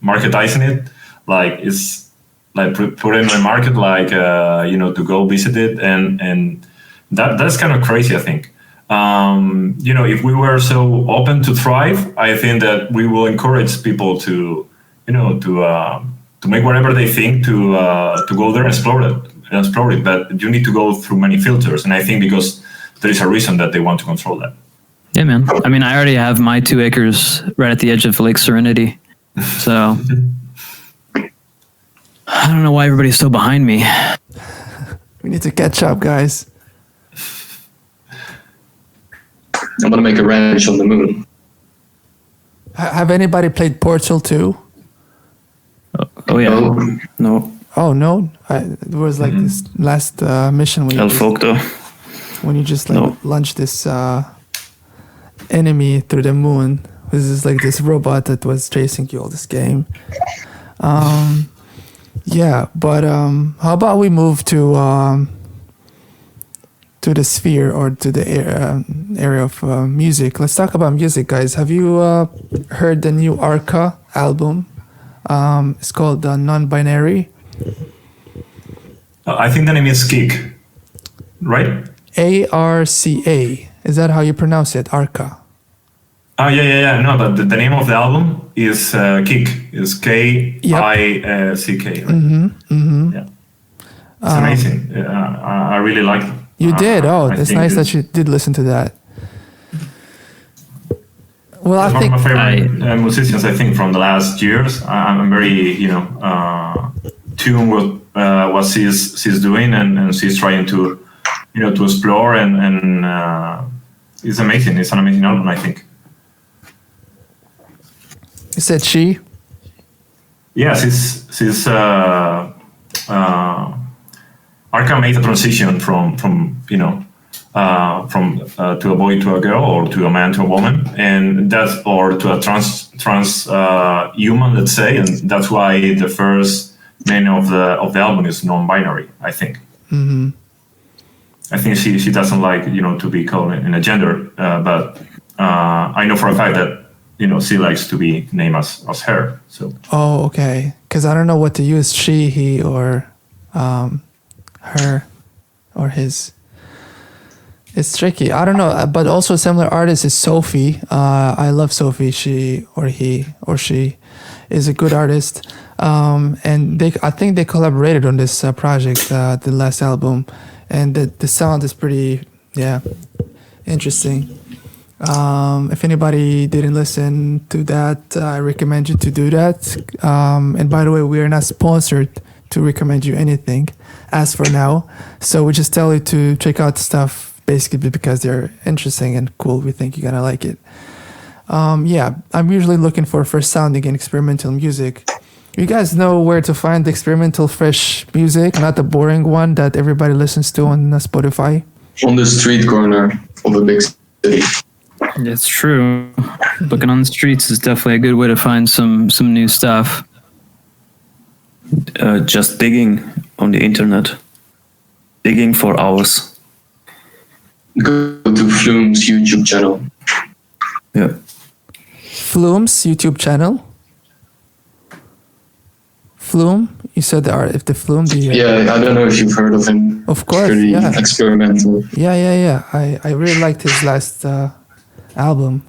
marketizing it. Like, it's like put it in the market, like, to go visit it. And that's kind of crazy, I think. If we were so open to thrive, I think that we will encourage people to make whatever they think to go there and explore it. But you need to go through many filters, and I think because there is a reason that they want to control that. Yeah, man. I already have my 2 acres right at the edge of Lake Serenity, so I don't know why everybody's so behind me. We need to catch up, guys. I'm gonna make a ranch on the moon. Have anybody played Portal 2? Oh yeah. No. Oh no, it was like this last mission when you just launched this enemy through the moon. This is like this robot that was chasing you all this game. Yeah, but how about we move to the sphere, or to the area of music? Let's talk about music, guys. Have you heard the new Arca album? It's called Non-Binary. I think the name is Kick, right? ARCA. Is that how you pronounce it? Arca. Oh, yeah. No, but the name of the album is Kick. It's Kick. Right? Yeah. It's amazing. I really like it. You did? Oh, it's nice that you did listen to that. Well, I think one of my favorite musicians, I think, from the last years. I'm very, tuned with what she's doing, and she's trying to, to explore, and it's amazing. It's an amazing album, I think. You said she? Yeah, she's Arca made a transition from to a boy to a girl, or to a man to a woman, and that's, or to a trans human, let's say, and that's why the first name of the album is Non-Binary, I think. Mm-hmm. I think she doesn't like to be called in a gender, but I know for a fact that she likes to be named as her. So. Oh, okay. Because I don't know what to use: she, he, or her, or his. It's tricky. I don't know, but also a similar artist is Sophie. I love Sophie. She, or he, or she is a good artist. And I think they collaborated on this project, the last album, and the sound is pretty, interesting. If anybody didn't listen to that, I recommend you to do that. And by the way, we are not sponsored to recommend you anything as for now. So we just tell you to check out stuff basically because they're interesting and cool. We think you're gonna like it. Yeah, I'm usually looking for fresh sounding and experimental music. You guys know where to find the experimental fresh music, not the boring one that everybody listens to on Spotify? On the street corner of a big city. It's true. Looking on the streets is definitely a good way to find some new stuff. Just digging on the internet, digging for hours. Go to Flume's YouTube channel. Yeah. Flume's YouTube channel? Flume? You said the Flume? Yeah, I don't know if you've heard of him. Of course, Pretty yeah. experimental. Yeah. I really liked his last album.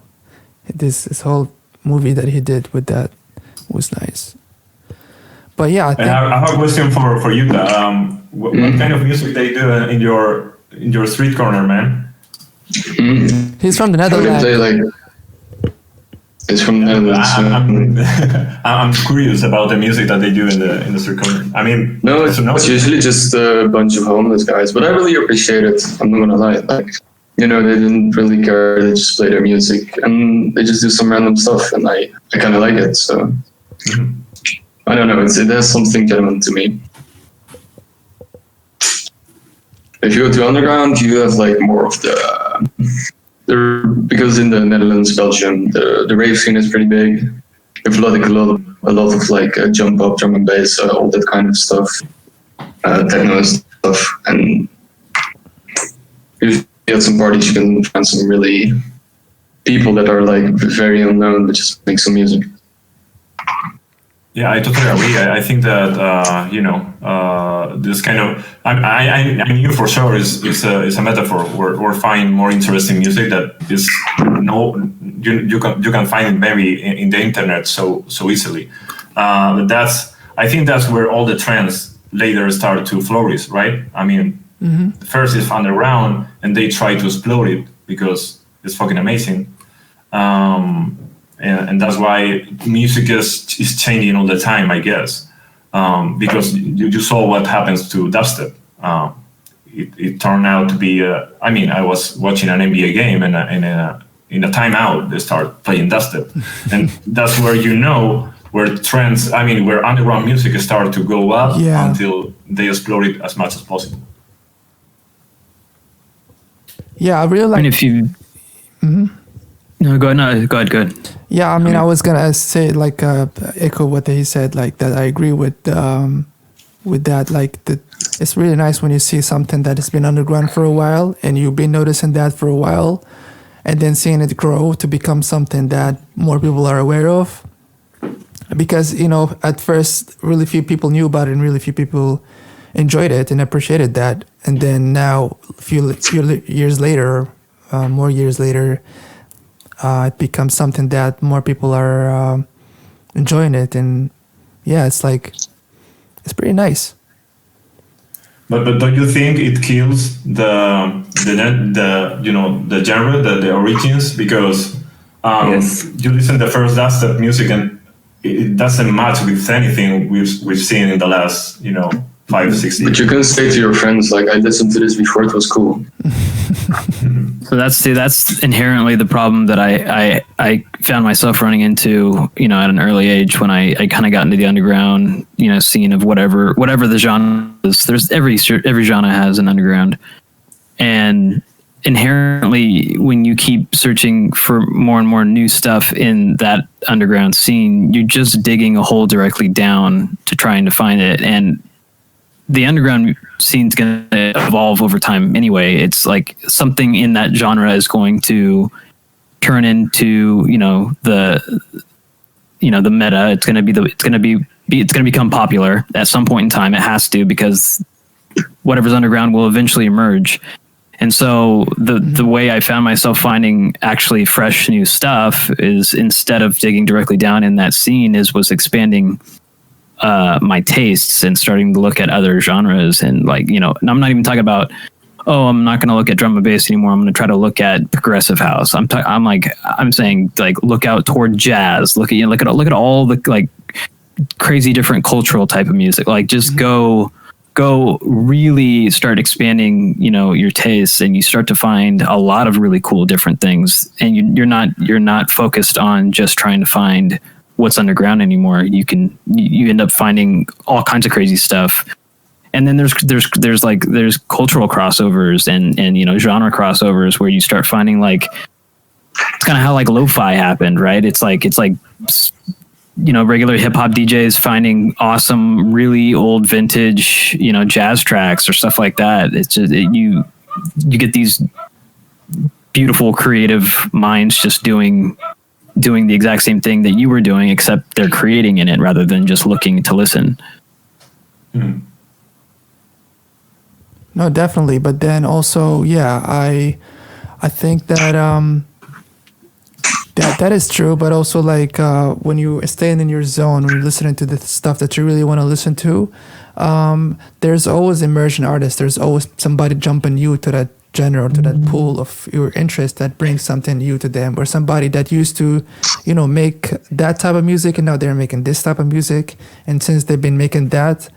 This whole movie that he did with that was nice. But yeah, I have a question for you. What kind of music they do in your street corner, man? He's from the They Netherlands. play it's from the Netherlands. I'm curious about the music that they do in the street corner. I mean, No, it's usually just a bunch of homeless guys, but I really appreciate it. I'm not gonna lie. They didn't really care. They just play their music and they just do some random stuff, and I kind of like it. So I don't know. It has something genuine to me. If you go to underground, you have more of the because in the Netherlands, Belgium, the rave scene is pretty big. You have a lot of jump up, drum and bass, all that kind of stuff, techno stuff, and usually at some parties you can find some really people that are very unknown but just make some music. Yeah, I totally agree. I think that this kind of I knew for sure is a metaphor. We're finding more interesting music that is you can find it maybe in the internet so easily. I think that's where all the trends later start to flourish, right? I mean, first is underground, and they try to explode it because it's fucking amazing. And that's why music is changing all the time, I guess, because you saw what happens to dubstep. It turned out to be. I was watching an NBA game, and in a timeout they start playing dubstep, and that's where trends. Where underground music started to go up until they explode it as much as possible. Yeah, I really like. And if you. No, go ahead. Yeah, I was gonna say echo what he said, that I agree with that. It's really nice when you see something that has been underground for a while and you've been noticing that for a while, and then seeing it grow to become something that more people are aware of. Because at first, really few people knew about it and really few people enjoyed it and appreciated that, and then now, few years later, more years later. It becomes something that more people are enjoying it, and it's pretty nice. But don't you think it kills the genre, the origins? Because Yes. you listen to the first dubstep music and it doesn't match with anything we've seen in the last 5-6 years. But you can say to your friends, I listened to this before, it was cool. So that's inherently the problem that I found myself running into, at an early age when I kind of got into the underground, scene of whatever the genre is. There's every genre has an underground, and inherently when you keep searching for more and more new stuff in that underground scene, you're just digging a hole directly down to trying to find it. And the underground scene's going to evolve over time anyway. It's something in that genre is going to turn into the meta. It's going to become popular at some point in time. It has to, because whatever's underground will eventually emerge. And so the way I found myself finding actually fresh new stuff is, instead of digging directly down in that scene, was expanding my tastes and starting to look at other genres. And and I'm not even talking about, I'm not going to look at drum and bass anymore. I'm going to try to look at progressive house. I'm saying look out toward jazz. Look at all the crazy different cultural type of music. Just go go really start expanding, your tastes, and you start to find a lot of really cool different things, and you're not focused on just trying to find what's underground anymore. You end up finding all kinds of crazy stuff. And then there's cultural crossovers and genre crossovers where you start finding like, it's kind of how like lo-fi happened, right? It's like regular hip hop DJs finding awesome, really old vintage, jazz tracks or stuff like that. It's just you get these beautiful creative minds just doing the exact same thing that you were doing, except they're creating in it rather than just looking to listen. Hmm. No, definitely. But then also, yeah, I think that that is true. But also, like when you staying in your zone, when you're listening to the stuff that you really want to listen to, there's always emerging artists. There's always somebody jumping you to that genre or to that pool of your interest that brings something new to them, or somebody that used to, make that type of music and now they're making this type of music. And since they've been making that,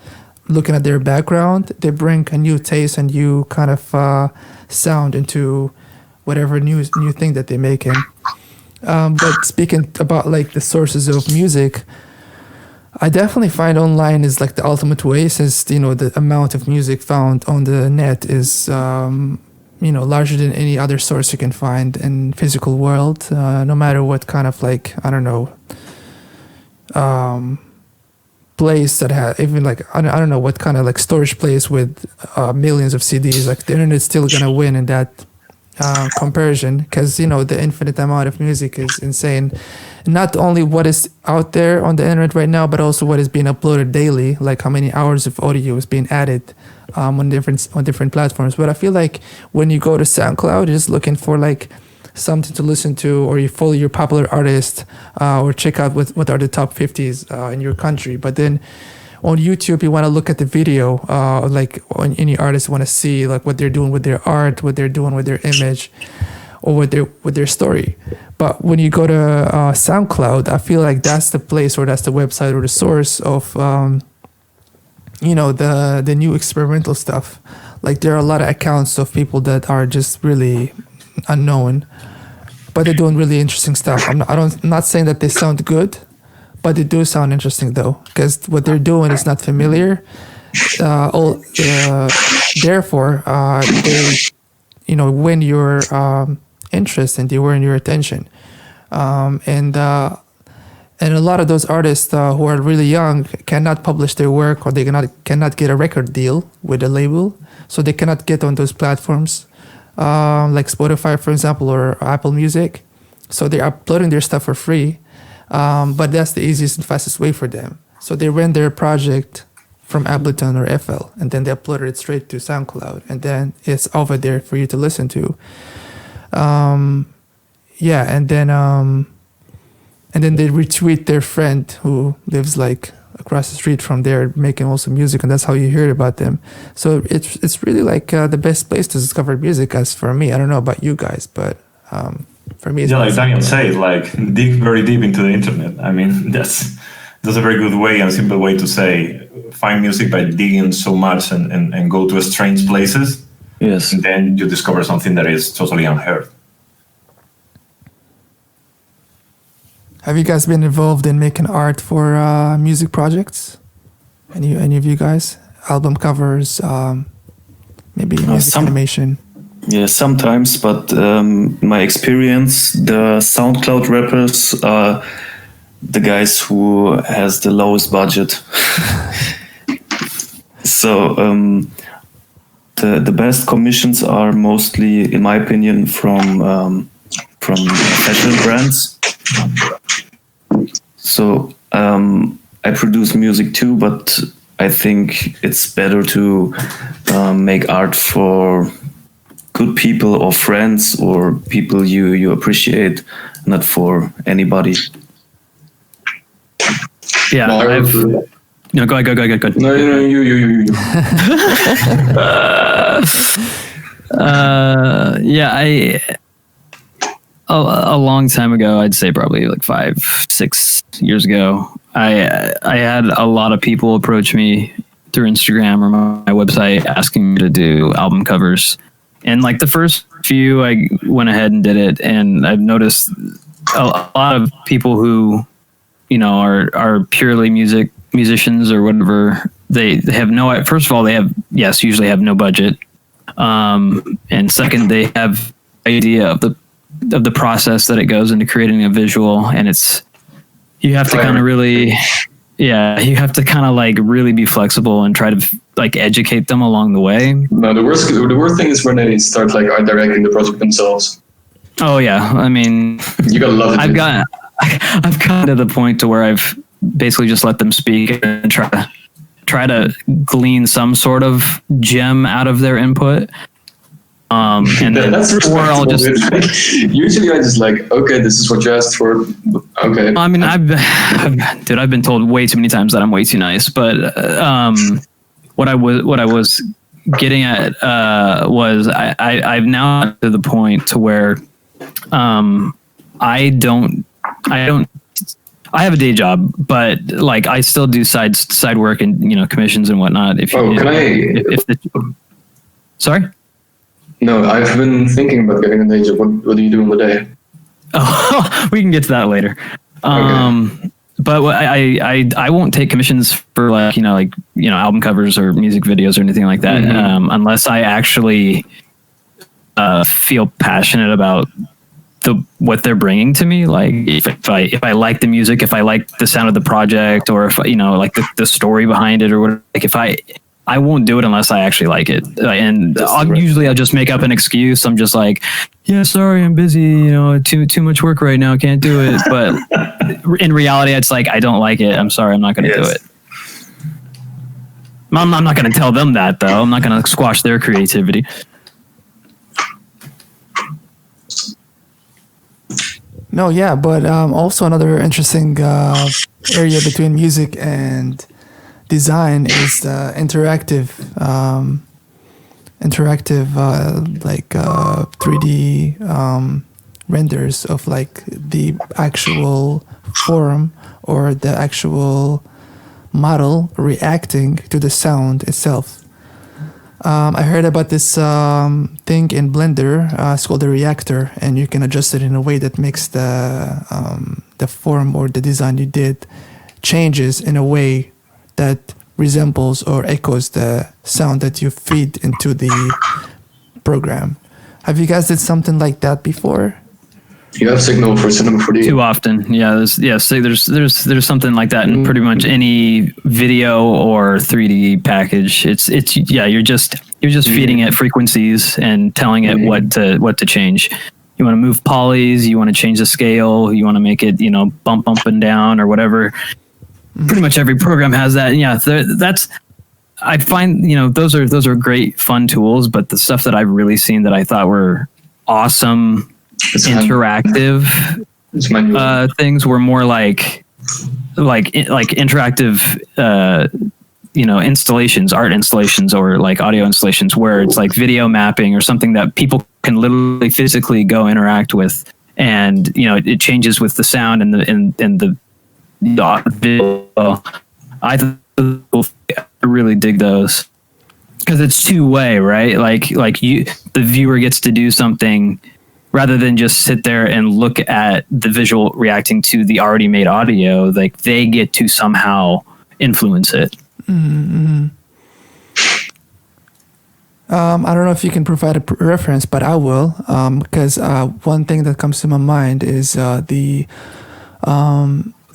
looking at their background, they bring a new taste and new kind of sound into whatever new thing that they're making. But speaking about like the sources of music, I definitely find online is like the ultimate way, since the amount of music found on the net is larger than any other source you can find in physical world. No matter what kind of like, I don't know, place that has even like I don't know what kind of like storage place with millions of CDs, like the internet's still gonna win in that comparison, because the infinite amount of music is insane. Not only what is out there on the internet right now, but also what is being uploaded daily, like how many hours of audio is being added on different platforms. But I feel like when you go to SoundCloud, you're just looking for like something to listen to, or you follow your popular artist, or check out what are the top 50s in your country. But then on YouTube, you want to look at the video, like on any artist, want to see like what they're doing with their art, what they're doing with their image, or with their story. But when you go to SoundCloud, I feel like that's the place, or that's the website, or the source of the new experimental stuff. Like there are a lot of accounts of people that are just really unknown, but they're doing really interesting stuff. I'm not saying that they sound good, but they do sound interesting though, because what they're doing is not familiar. Therefore, they win your interest and they win your attention. And a lot of those artists who are really young cannot publish their work, or they cannot get a record deal with a label, so they cannot get on those platforms. Like Spotify, for example, or Apple Music. So they're uploading their stuff for free, but that's the easiest and fastest way for them. So they rent their project from Ableton or FL, and then they upload it straight to SoundCloud, and then it's over there for you to listen to. And then they retweet their friend who lives like across the street from there, making also music, and that's how you hear about them. So it's really like the best place to discover music. As for me, I don't know about you guys, but for me, it's like Daniel said, like dig very deep into the internet. I mean, that's a very good way and simple way to say find music by digging so much and go to strange places. Yes, and then you discover something that is totally unheard. Have you guys been involved in making art for music projects? Any of you guys? Album covers, maybe music animation? Yeah, sometimes, but in my experience, the SoundCloud rappers are the guys who has the lowest budget. So the best commissions are mostly, in my opinion, from fashion brands. So I produce music too, but I think it's better to make art for good people or friends or people you appreciate, not for anybody. Yeah, no, go ahead. No, you. A long time ago, I'd say probably like 5-6 years ago, I had a lot of people approach me through Instagram or my website asking me to do album covers. And like the first few, I went ahead and did it, and I've noticed a lot of people who, you know, are purely musicians or whatever. They have no. First of all, they usually have no budget, and second, they have idea of the process that it goes into creating a visual, and you have to kind of really. Yeah, you have to kind of like really be flexible and try to like educate them along the way. No, the worst thing is when they start like art directing the project themselves. Oh yeah, I mean, you gotta love it. I've gotten to the point to where I've basically just let them speak and try to glean some sort of gem out of their input. And then, that's or I'll just. Usually, I just like, okay, this is what you asked for. Okay. I mean, I've been told way too many times that I'm way too nice. But what I was getting at was I've now to the point to where I have a day job, but like I still do side work and, you know, commissions and whatnot. Sorry. No, I've been thinking about getting a day job. What do you do in the day? Oh, we can get to that later. Okay. But I won't take commissions for like album covers or music videos or anything like that, unless I actually feel passionate about what they're bringing to me. Like if I like the music, if I like the sound of the project, or if like the story behind it or whatever. Like I won't do it unless I actually like it. And I'll just make up an excuse. I'm just like, yeah, sorry, I'm busy. You know, too much work right now. Can't do it. But in reality, it's like, I don't like it. I'm sorry. I'm not going to do it. I'm not going to tell them that though. I'm not going to squash their creativity. No, yeah, but also another interesting area between music and design is interactive 3D renders of like the actual form or the actual model reacting to the sound itself. I heard about this thing in Blender. It's called a reactor, and you can adjust it in a way that makes the form or the design you did changes in a way that resembles or echoes the sound that you feed into the program. Have you guys did something like that before? You have Signal for Cinema 4D. Too often, yeah. There's something like that in pretty much any video or 3D package. You're just feeding it frequencies and telling it what to change. You want to move polys, you want to change the scale, you want to make it bump up and down or whatever. Pretty much every program has that. And yeah, I find those are great fun tools, but the stuff that I've really seen that I thought were awesome interactive things were more like interactive installations, art installations, or like audio installations where it's like video mapping or something that people can literally physically go interact with, and it changes with the sound and the video. I really dig those because it's two-way, right? Like the viewer gets to do something rather than just sit there and look at the visual reacting to the already made audio. Like they get to somehow influence it. Mm-hmm. I don't know if you can provide a reference, but I will, because one thing that comes to my mind is the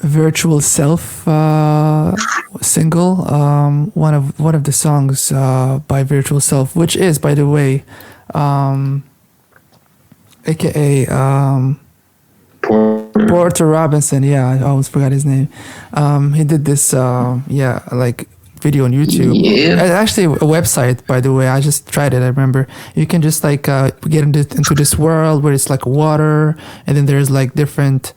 Virtual Self single, one of the songs by Virtual Self, which is, by the way, aka Porter Robinson. Yeah, I almost forgot his name. He did this video on YouTube. Yeah. Actually, a website, by the way. I just tried it. I remember you can just like get into this world where it's like water, and then there's like different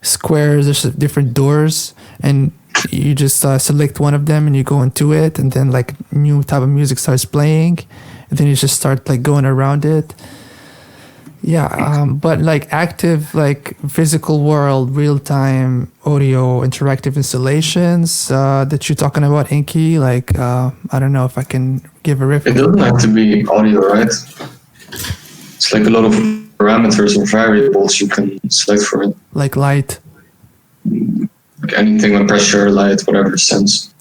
squares, there's different doors, and you just select one of them and you go into it, and then like new type of music starts playing, and then you just start like going around it. Yeah, but like active, like physical world, real time audio interactive installations that you're talking about, Inky. Like, I don't know if I can give a It reference. doesn't have to be audio, right? It's like a lot of parameters or variables you can select for it. Like light. Like anything with pressure, light, whatever sense.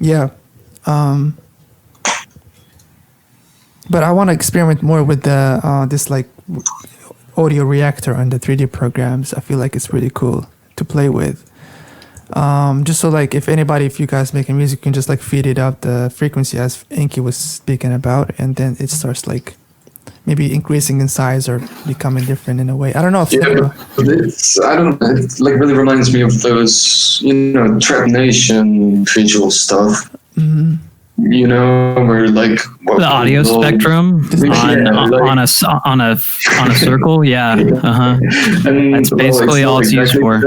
Yeah. But I want to experiment more with the this like audio reactor on the 3D programs. I feel like it's really cool to play with. Just so like if you guys making music, you can just like feed it up the frequency as Inky was speaking about, and then it starts like maybe increasing in size or becoming different in a way. I don't know if But it like really reminds me of those, Trap Nation visual stuff. You know, where like The audio spectrum on a circle. Yeah. And, That's basically all it's used for.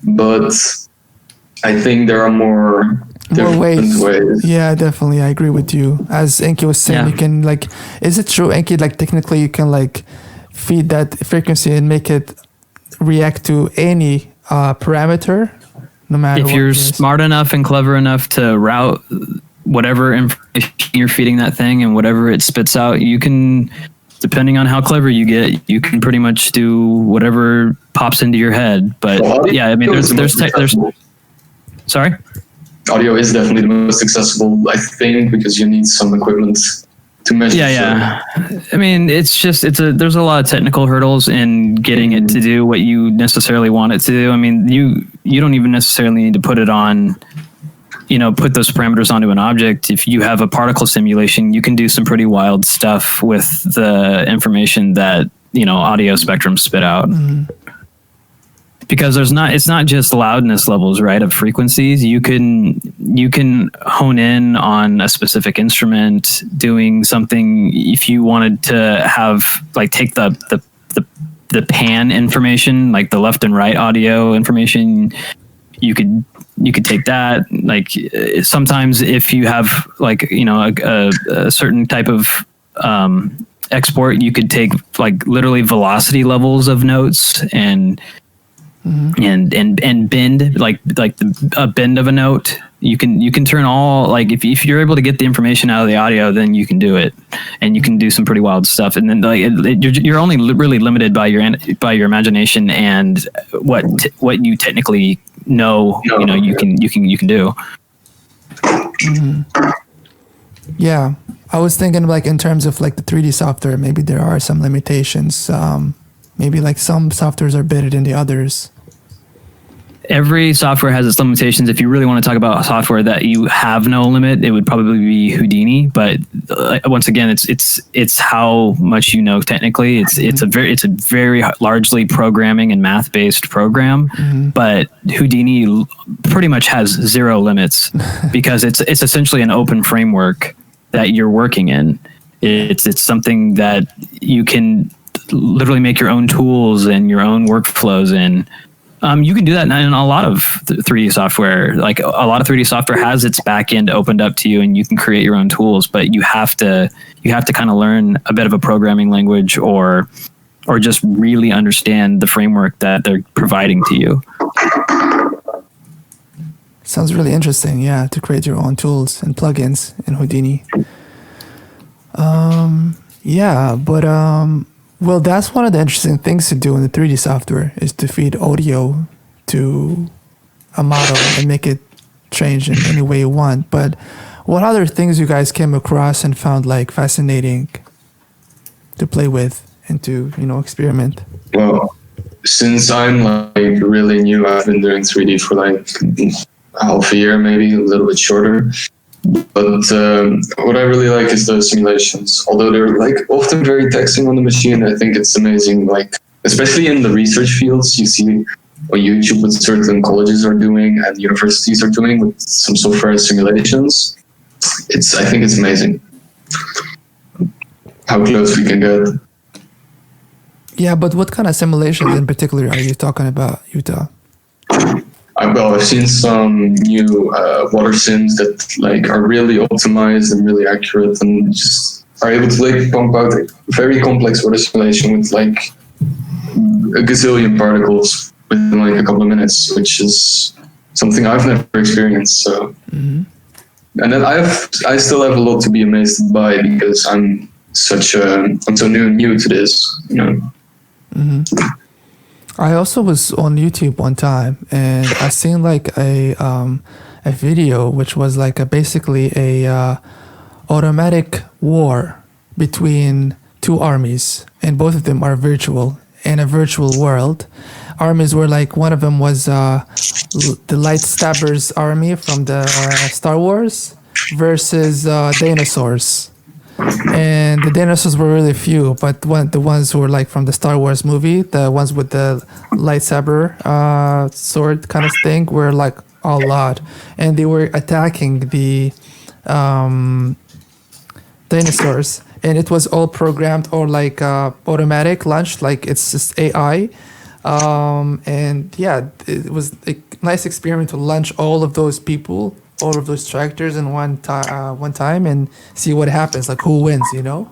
But I think there are more ways. ways. Yeah, definitely. I agree with you. As Inky was saying, Yeah. you can like, is it true, Inky? Like technically, you can like feed that frequency and make it react to any parameter, no matter. If what you're it is. smart enough and clever enough to route whatever information you're feeding that thing and whatever it spits out, you can, depending on how clever you get, you can pretty much do whatever pops into your head. But yeah, I mean, there's sorry. Audio is definitely the most accessible, I think, because you need some equipment to measure. Yeah. I mean, there's a lot of technical hurdles in getting it to do what you necessarily want it to do. I mean, you don't even necessarily need to put it on, put those parameters onto an object. If you have a particle simulation, you can do some pretty wild stuff with the information that, audio spectrum spit out. Because it's not just loudness levels, right, of frequencies. You can hone in on a specific instrument doing something. If you wanted to have like take the pan information, like the left and right audio information, you could take that. Like sometimes if you have like a certain type of export, you could take like literally velocity levels of notes and bend like a bend of a note. You can turn all, like if you're able to get the information out of the audio, then you can do it, and you can do some pretty wild stuff. And then like you're only really limited by your imagination and what you technically know. You can do. Yeah, I was thinking like in terms of like the 3D software, maybe there are some limitations. Maybe like some softwares are better than the others. Every software has its limitations. If you really want to talk about software that you have no limit, it would probably be Houdini. But once again, it's how much you know technically. It's a very largely programming and math based program. But Houdini pretty much has zero limits because it's essentially an open framework that you're working in. It's something that you can literally make your own tools and your own workflows in. You can do that in a lot of 3D software. Like a lot of 3D software has its back end opened up to you, and you can create your own tools. But you have to kind of learn a bit of a programming language, or just really understand the framework that they're providing to you. Sounds really interesting. Yeah, to create your own tools and plugins in Houdini. Yeah, but well, that's one of the interesting things to do in the 3D software is to feed audio to a model and make it change in any way you want. But what other things you guys came across and found like fascinating to play with and to, experiment? Well, since I'm like really new, I've been doing 3D for like half a year, maybe a little bit shorter. But what I really like is the simulations. Although they're like often very taxing on the machine, I think it's amazing. Like especially in the research fields, you see on YouTube what certain colleges are doing and universities are doing with some software simulations. I think it's amazing how close we can get. Yeah, but what kind of simulations in particular are you talking about, Utah? I've seen some new water sims that like are really optimized and really accurate, and just are able to like pump out a very complex order simulation with like a gazillion particles within like a couple of minutes, which is something I've never experienced. So, and then I still have a lot to be amazed by because I'm so new to this, you know. I also was on YouTube one time, and I seen like a video which was like basically a automatic war between two armies, and both of them are virtual in a virtual world. Armies were like, one of them was the Lightstabbers army from the Star Wars versus dinosaurs. And the dinosaurs were really few, but the ones who were like from the Star Wars movie, the ones with the lightsaber sword kind of thing, were like a lot, and they were attacking the dinosaurs, and it was all programmed or like automatic launch, like it's just AI. And yeah, it was a nice experiment to launch all of those people, all of those tractors in one time and see what happens, like who wins, you know.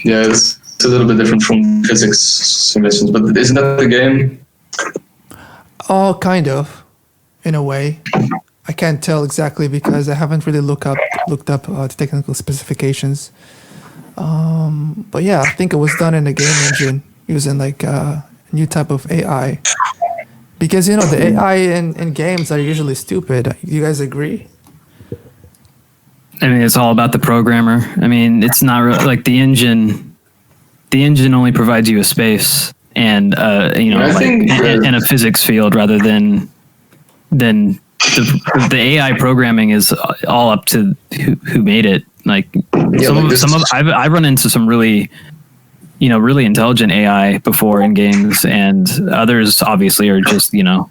Yeah, it's a little bit different from physics simulations, but isn't that the game? Oh, kind of, in a way. I can't tell exactly because I haven't really looked up the technical specifications. But yeah, I think it was done in a game engine using like a new type of AI. Because, you know, the AI in games are usually stupid. You guys agree? I mean, it's all about the programmer. I mean, it's not like the engine. The engine only provides you a space and you know, like in a physics field, rather than the AI programming is all up to who made it. Like I've run into some really, you know, really intelligent AI before in games, and others obviously are just, you know,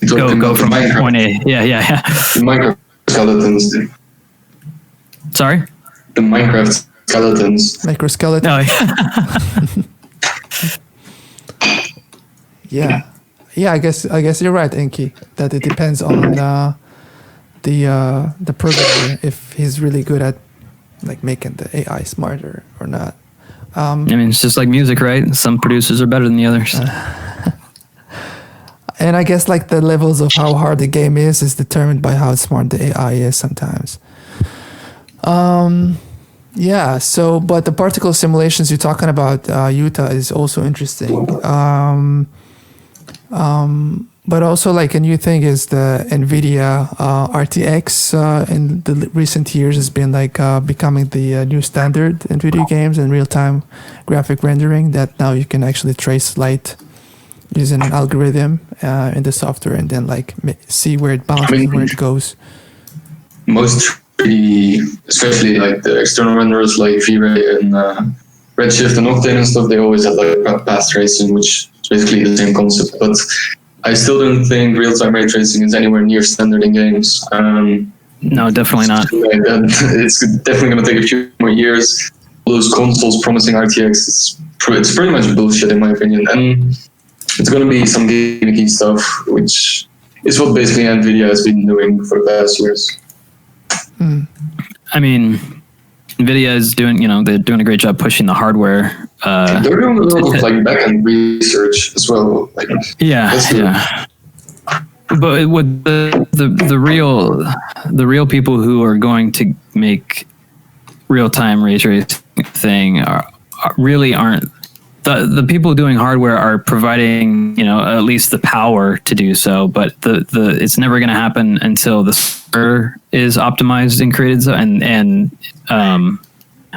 go from point A. Yeah. The Minecraft skeletons. Sorry? The Minecraft skeletons. Microskeleton. Oh, yeah. Yeah, I guess you're right, Inky, that it depends on the programmer if he's really good at like making the AI smarter or not. I mean, it's just like music, right? Some producers are better than the others. And I guess like the levels of how hard the game is determined by how smart the AI is sometimes. Yeah, so, but the particle simulations you're talking about, Utah, is also interesting. But also like a new thing is the NVIDIA RTX in the recent years has been like becoming the new standard in video games and real-time graphic rendering, that now you can actually trace light using an algorithm in the software and then like see where it bounces and where it goes. Most 3D, especially like the external renderers like V-Ray and Redshift and Octane and stuff, they always have like path tracing, which is basically the same concept, but I still don't think real-time ray tracing is anywhere near standard in games. No, definitely not. It's definitely going to take a few more years. Those consoles promising RTX, it's pretty much bullshit in my opinion. And it's going to be some gimmicky stuff, which is what basically NVIDIA has been doing for the past years. I mean, NVIDIA is doing, you know, they're doing a great job pushing the hardware. They're doing a lot of like back-end research as well. Like, yeah. But with the real people who are going to make real-time ray tracing thing really aren't the people doing hardware are providing, you know, at least the power to do so, but the it's never going to happen until the server is optimized and created. And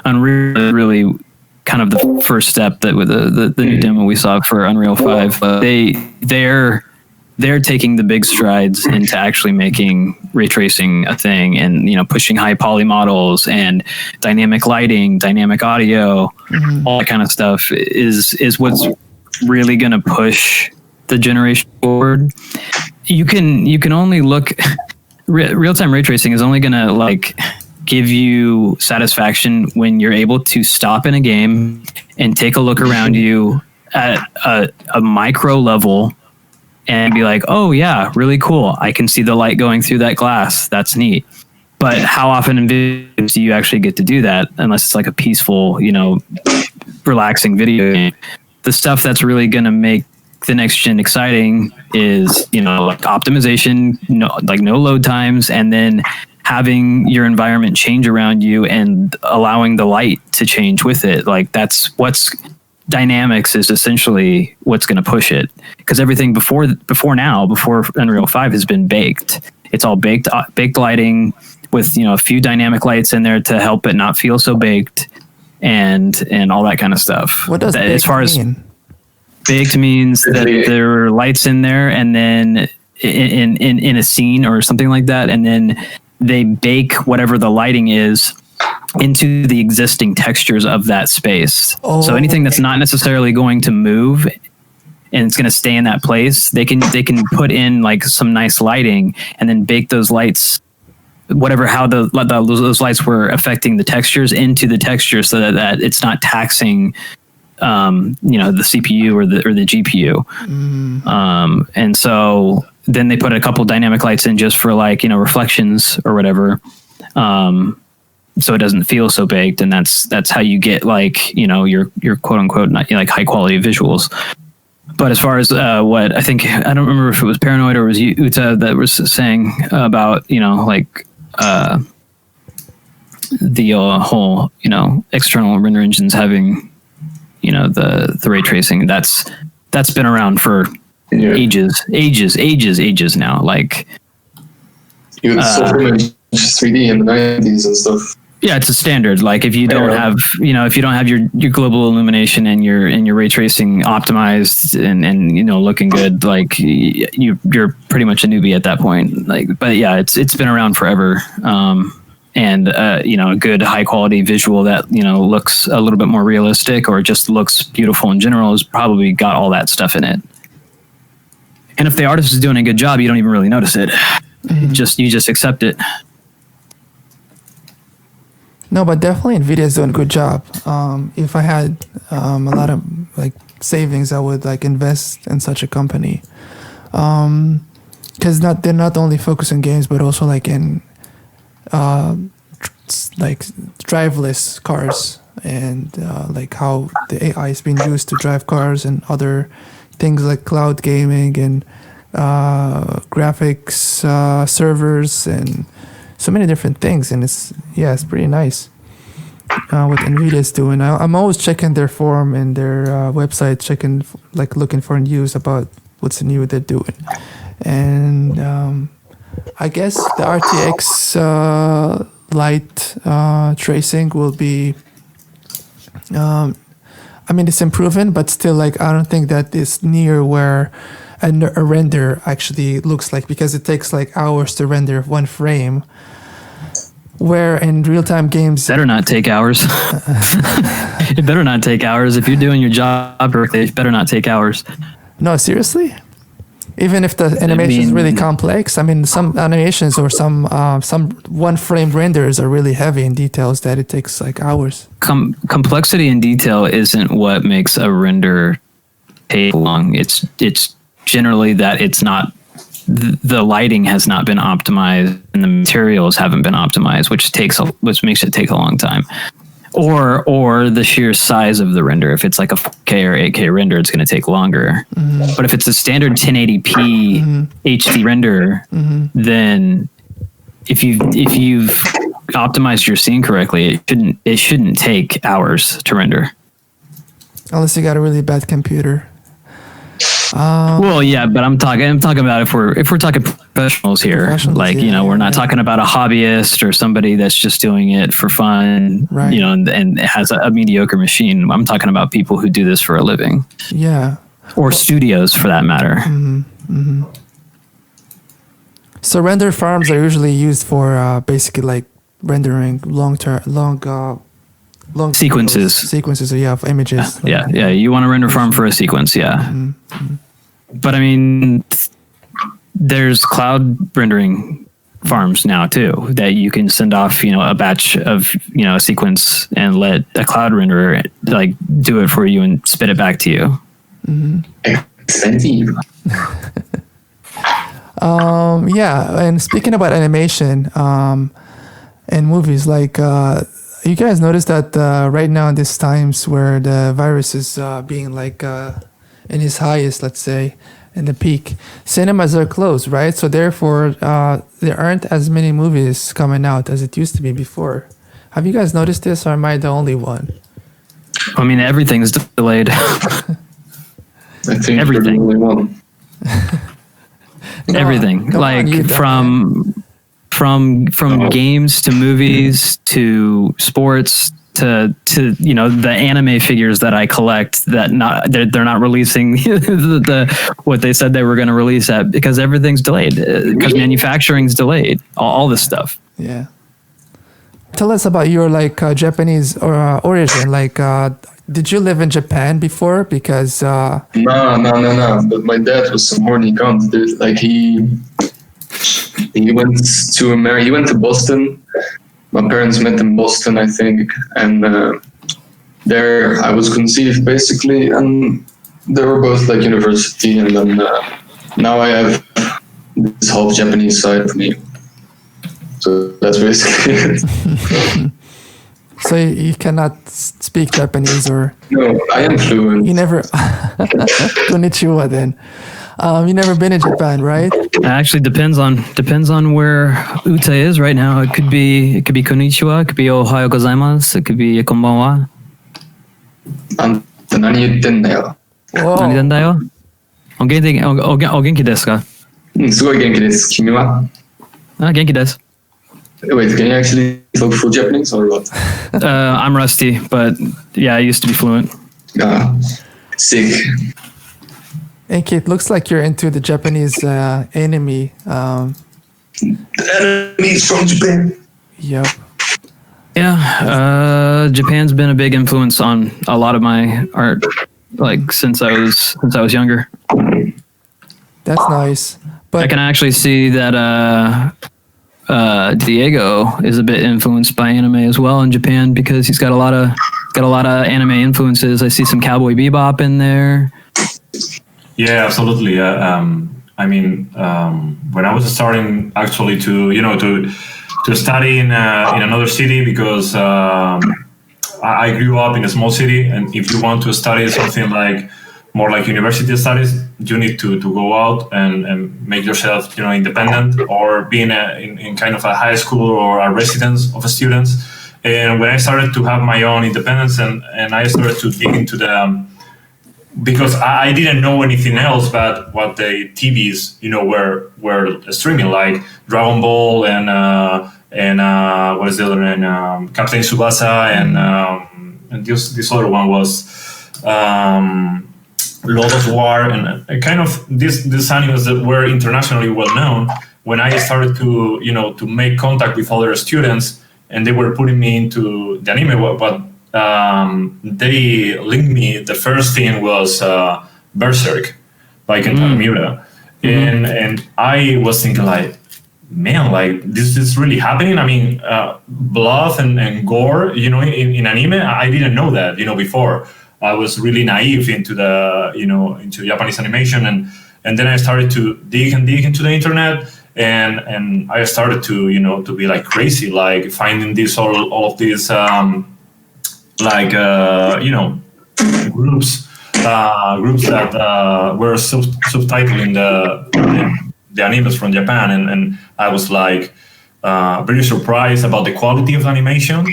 Unreal really kind of the first step that with the new demo we saw for Unreal 5. They're taking the big strides into actually making ray tracing a thing, and, you know, pushing high poly models and dynamic lighting, dynamic audio, all that kind of stuff is what's really going to push the generation forward. You can only look real-time ray tracing is only going to like give you satisfaction when you're able to stop in a game and take a look around you at a micro level and be like, oh yeah, really cool. I can see the light going through that glass. That's neat. But how often in video games do you actually get to do that unless it's like a peaceful, relaxing video game? The stuff that's really going to make the next gen exciting is, like optimization, no load times, and then having your environment change around you and allowing the light to change with it. Like dynamics is essentially what's going to push it, because everything before Unreal 5 has been baked. It's all baked lighting with a few dynamic lights in there to help it not feel so baked, and all that kind of stuff. What does as far mean? As baked means that there are lights in there, and then in a scene or something like that, and then they bake whatever the lighting is into the existing textures of that space. Oh. So anything that's not necessarily going to move and it's going to stay in that place, they can put in like some nice lighting and then bake those lights, how those lights were affecting the textures into the texture, so that it's not taxing the CPU or the GPU. And so then they put a couple dynamic lights in just for reflections or whatever, so it doesn't feel so baked, and that's how you get your quote unquote high quality visuals. But as far as what I don't remember if it was Paranoid or it was Uta that was saying about the whole external render engines having the ray tracing. That's been around for ages now. You would so pretty 3D in the 90s and stuff. Yeah, it's a standard. Like if you don't have, your global illumination and your ray tracing optimized and looking good, you're pretty much a newbie at that point. But yeah, it's been around forever. And a good high quality visual that looks a little bit more realistic or just looks beautiful in general has probably got all that stuff in it. And if the artist is doing a good job, you don't even really notice it. You just accept it. No, but definitely NVIDIA is doing a good job. If I had a lot of savings, I would invest in such a company. Because they're not only focused on games, but also in driveless cars, and how the AI is being used to drive cars, and other things like cloud gaming and graphics servers and so many different things. And it's pretty nice what NVIDIA is doing. I'm always checking their forum and their website, looking for news about what's new they're doing. And I guess the RTX light tracing will be it's improving, but still I don't think that is near where a render actually looks like, because it takes hours to render one frame, where in real-time games better not take hours. It better not take hours. If you're doing your job correctly, it better not take hours. No, seriously? Even if the animation is really complex? Some animations or some one-frame renders are really heavy in details that it takes hours. Complexity and detail isn't what makes a render take long. It's generally that it's not, the lighting has not been optimized and the materials haven't been optimized, which makes it take a long time. Or the sheer size of the render. If it's a 4K or 8K render, it's going to take longer. Mm-hmm. But if it's a standard 1080p HD render, then if you've optimized your scene correctly, it shouldn't take hours to render. Unless you got a really bad computer. Well, yeah, but I'm talking about if we're talking professionals here, we're not talking about a hobbyist or somebody that's just doing it for fun, right. And has a mediocre machine. I'm talking about people who do this for a living. Yeah. Or studios for that matter. Mm-hmm. Mm-hmm. So render farms are usually used for basically rendering long sequences of images. Yeah. You want a render farm for a sequence, yeah. Mm-hmm. But there's cloud rendering farms now too, that you can send off a batch of a sequence and let a cloud renderer do it for you and spit it back to you. Expensive. Yeah, and speaking about animation, in movies. Like, you guys notice that right now in these times where the virus is being like in its highest, let's say, in the peak, cinemas are closed, right? So therefore, there aren't as many movies coming out as it used to be before. Have you guys noticed this, or am I the only one? I mean, everything's delayed. I think Everything. you're the only one. Everything, come on, like you from games to movies to sports to the anime figures that I collect that they're not releasing the what they said they were going to release at because everything's delayed because manufacturing's delayed, all this stuff. Yeah. Tell us about your Japanese origin. Did you live in Japan before? Because No. But my dad was some horny cunt, dude. Like he went to America. He went to Boston. My parents met in Boston, I think, and there I was conceived basically, and they were both like university, and then now I have this half Japanese side of me. So that's basically it. so you cannot speak Japanese, or No, I am fluent. you never konnichiwa then. You never been in Japan, right? It actually depends on where Uta is right now. It could be konnichiwa, it could be ohayo gozaimasu, it could be konbanwa. あんた何言ってんだよ。何なんだよ。お元気ですか？うん、すごい元気です。君は？あ、元気です。Wait, can you actually talk full Japanese or what? I'm rusty, but yeah, I used to be fluent. Sick. Inky, it looks like you're into the Japanese anime. The enemies from Japan. Yep. Yeah, Japan's been a big influence on a lot of my art, like since I was younger. That's nice. But I can actually see that Diego is a bit influenced by anime as well in Japan because he's got a lot of anime influences. I see some Cowboy Bebop in there. Yeah, absolutely. I mean, when I was starting actually to study in another city because I grew up in a small city, and if you want to study something like more like university studies, you need to go out and make yourself independent or be in kind of a high school or a residence of students. And when I started to have my own independence and I started to dig into because I didn't know anything else but what the TVs were streaming, like Dragon Ball and what is the other one, Captain Tsubasa and this other one was Lotus War and kind of these animes that were internationally well known. When I started to make contact with other students and they were putting me into the anime, but they linked me. The first thing was Berserk, like in Miura, and I was thinking like, man, like this is really happening. I mean, blood and gore, in anime. I didn't know that, before. I was really naive into into Japanese animation, and then I started to dig into the internet, and I started to be like crazy, like finding all of these groups that were subtitling the animes from Japan, and I was like very surprised about the quality of the animation,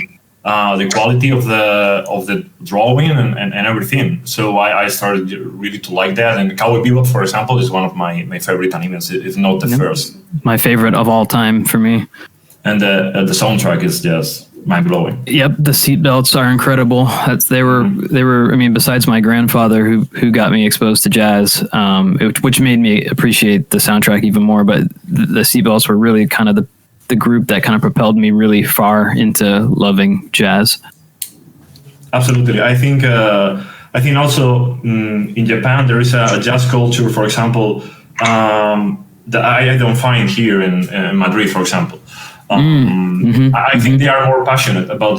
the quality of the drawing and everything. So I started really to like that. And Cowboy Bebop, for example, is one of my favorite animes, if not the first. My favorite of all time for me. And the soundtrack is just mind blowing. Yep, the seatbelts are incredible. They were. I mean, besides my grandfather who got me exposed to jazz, which made me appreciate the soundtrack even more. But the seatbelts were really kind of the group that kind of propelled me really far into loving jazz. Absolutely, I think also in Japan there is a jazz culture, for example, that I don't find here in Madrid, for example. I think they are more passionate about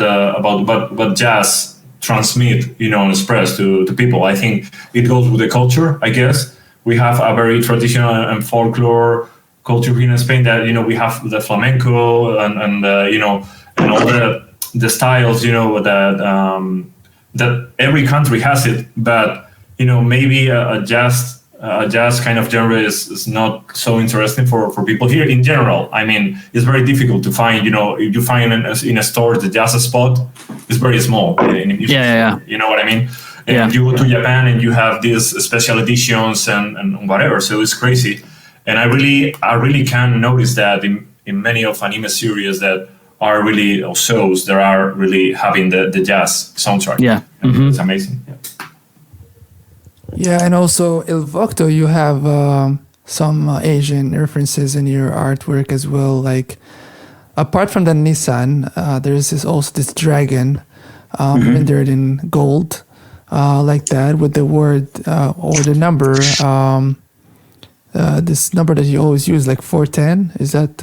what jazz transmit, and express to people. I think it goes with the culture. I guess we have a very traditional and folklore culture here in Spain that we have the flamenco and and all the styles, that every country has it, but maybe a jazz kind of genre is not so interesting for people here in general. I mean, it's very difficult to find. If you find in a store the jazz spot, it's very small. In a music store, you know what I mean? And you go to Japan and you have these special editions and whatever. So it's crazy. And I really can notice that in many of anime series that are really, or shows that are really having the jazz soundtrack. Yeah. And it's amazing. Yeah. Yeah, and also Il Vocto, you have some Asian references in your artwork as well. Like, apart from the Nissan, there's also this dragon rendered in gold, like that, with the word or the number. This number that you always use, like 410. Is that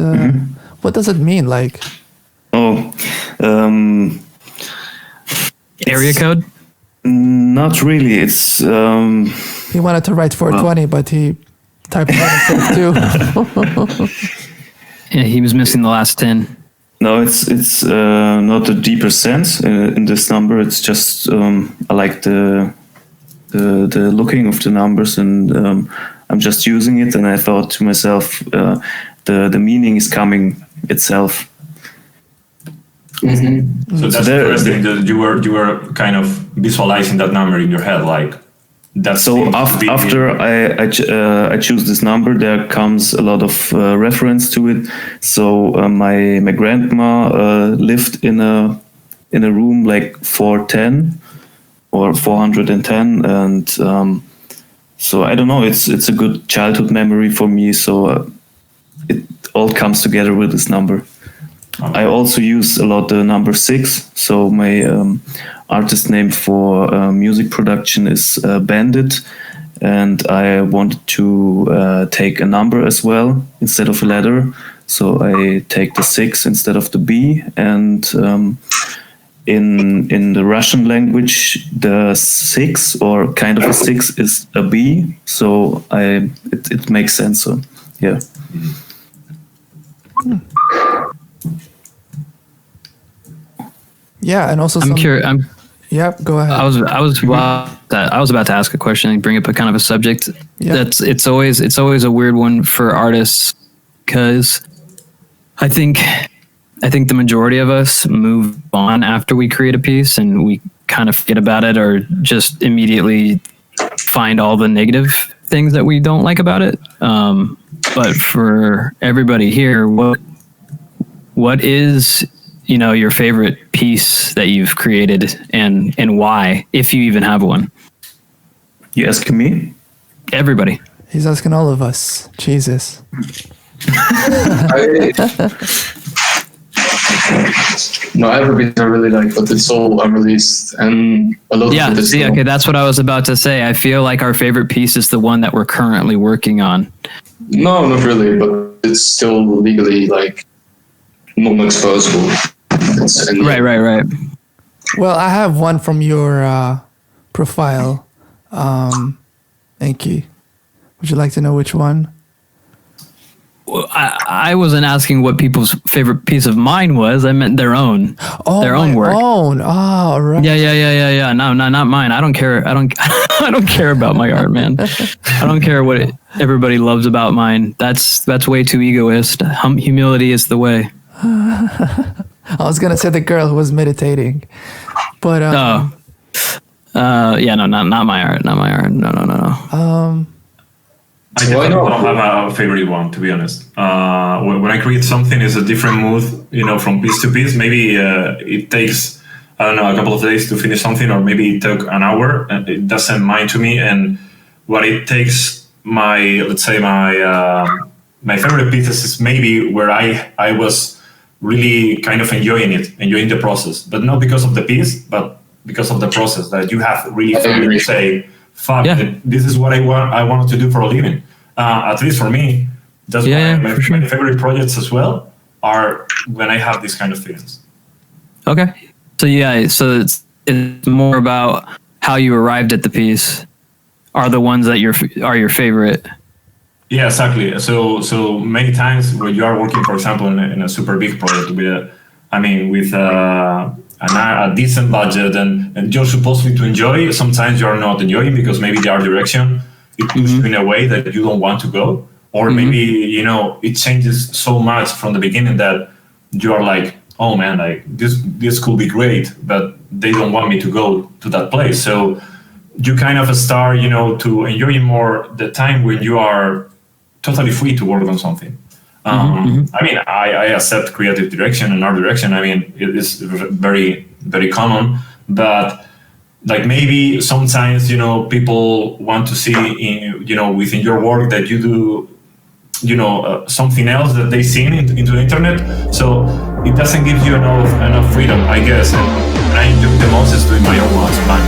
what does it mean? Like, area code. Not really. It's he wanted to write 420, but he typed 442. Yeah, he was missing the last 10. No, it's not a deeper sense in this number. It's just I like the looking of the numbers, and I'm just using it. And I thought to myself, the meaning is coming itself. Mm-hmm. So that's interesting that you were kind of visualizing that number in your head, like that. So after I choose this number, there comes a lot of reference to it. So my grandma lived in a room like 410 or 410, and so I don't know. It's a good childhood memory for me. So it all comes together with this number. I also use a lot the number 6. So my artist name for music production is Bandit, and I wanted to take a number as well instead of a letter. So I take the 6 instead of the B, and in the Russian language, the 6 or kind of a 6 is a B. So it makes sense. So yeah. Yeah, and also I'm curious. Yeah, go ahead. I was about to ask a question and bring up a kind of a subject it's always a weird one for artists, because I think the majority of us move on after we create a piece and we kind of forget about it, or just immediately find all the negative things that we don't like about it. But for everybody here, what is your favorite piece that you've created, and why, if you even have one? You asking me? Everybody. He's asking all of us. Jesus. No, I have a bit I really like, but it's all unreleased, and a lot of it is okay, that's what I was about to say. I feel like our favorite piece is the one that we're currently working on. No, not really, but it's still legally like non-exposable. Right. Well, I have one from your profile, Inky. Would you like to know which one? Well, I wasn't asking what people's favorite piece of mine was. I meant their own. Their own work. Oh, right. Yeah. No, not mine. I don't care. I don't care about my art, man. I don't care what everybody loves about mine. That's way too egoist. Humility is the way. I was gonna say the girl who was meditating, but no, not my art. Not my art. No. I definitely don't have a favorite one, to be honest. When I create something, it's a different mood, from piece to piece. Maybe it takes, I don't know, a couple of days to finish something, or maybe it took an hour. And it doesn't mind to me. And what it takes, my favorite pieces is maybe where I was really kind of enjoying the process, but not because of the piece, but because of the process that you have really felt to say, fuck, this is what I wanted to do for a living. At least for me, that's why my favorite projects as well are when I have these kind of feelings. Okay. So it's more about how you arrived at the piece are the ones that are your favorite. Yeah, exactly. So many times when you are working, for example, in a super big project with I mean, with a decent budget, and you're supposedly to enjoy. Sometimes you're not enjoying because maybe the art direction it pushes you in a way that you don't want to go, or maybe it changes so much from the beginning that you are like, oh man, like this could be great, but they don't want me to go to that place. So you kind of start, to enjoy more the time when you are totally free to work on something. I mean, I accept creative direction and art direction. I mean, it is very, very common, but like maybe sometimes, people want to see, within your work that you do, something else that they see into the internet. So it doesn't give you enough freedom, I guess. And I enjoy the most is doing my own ones. But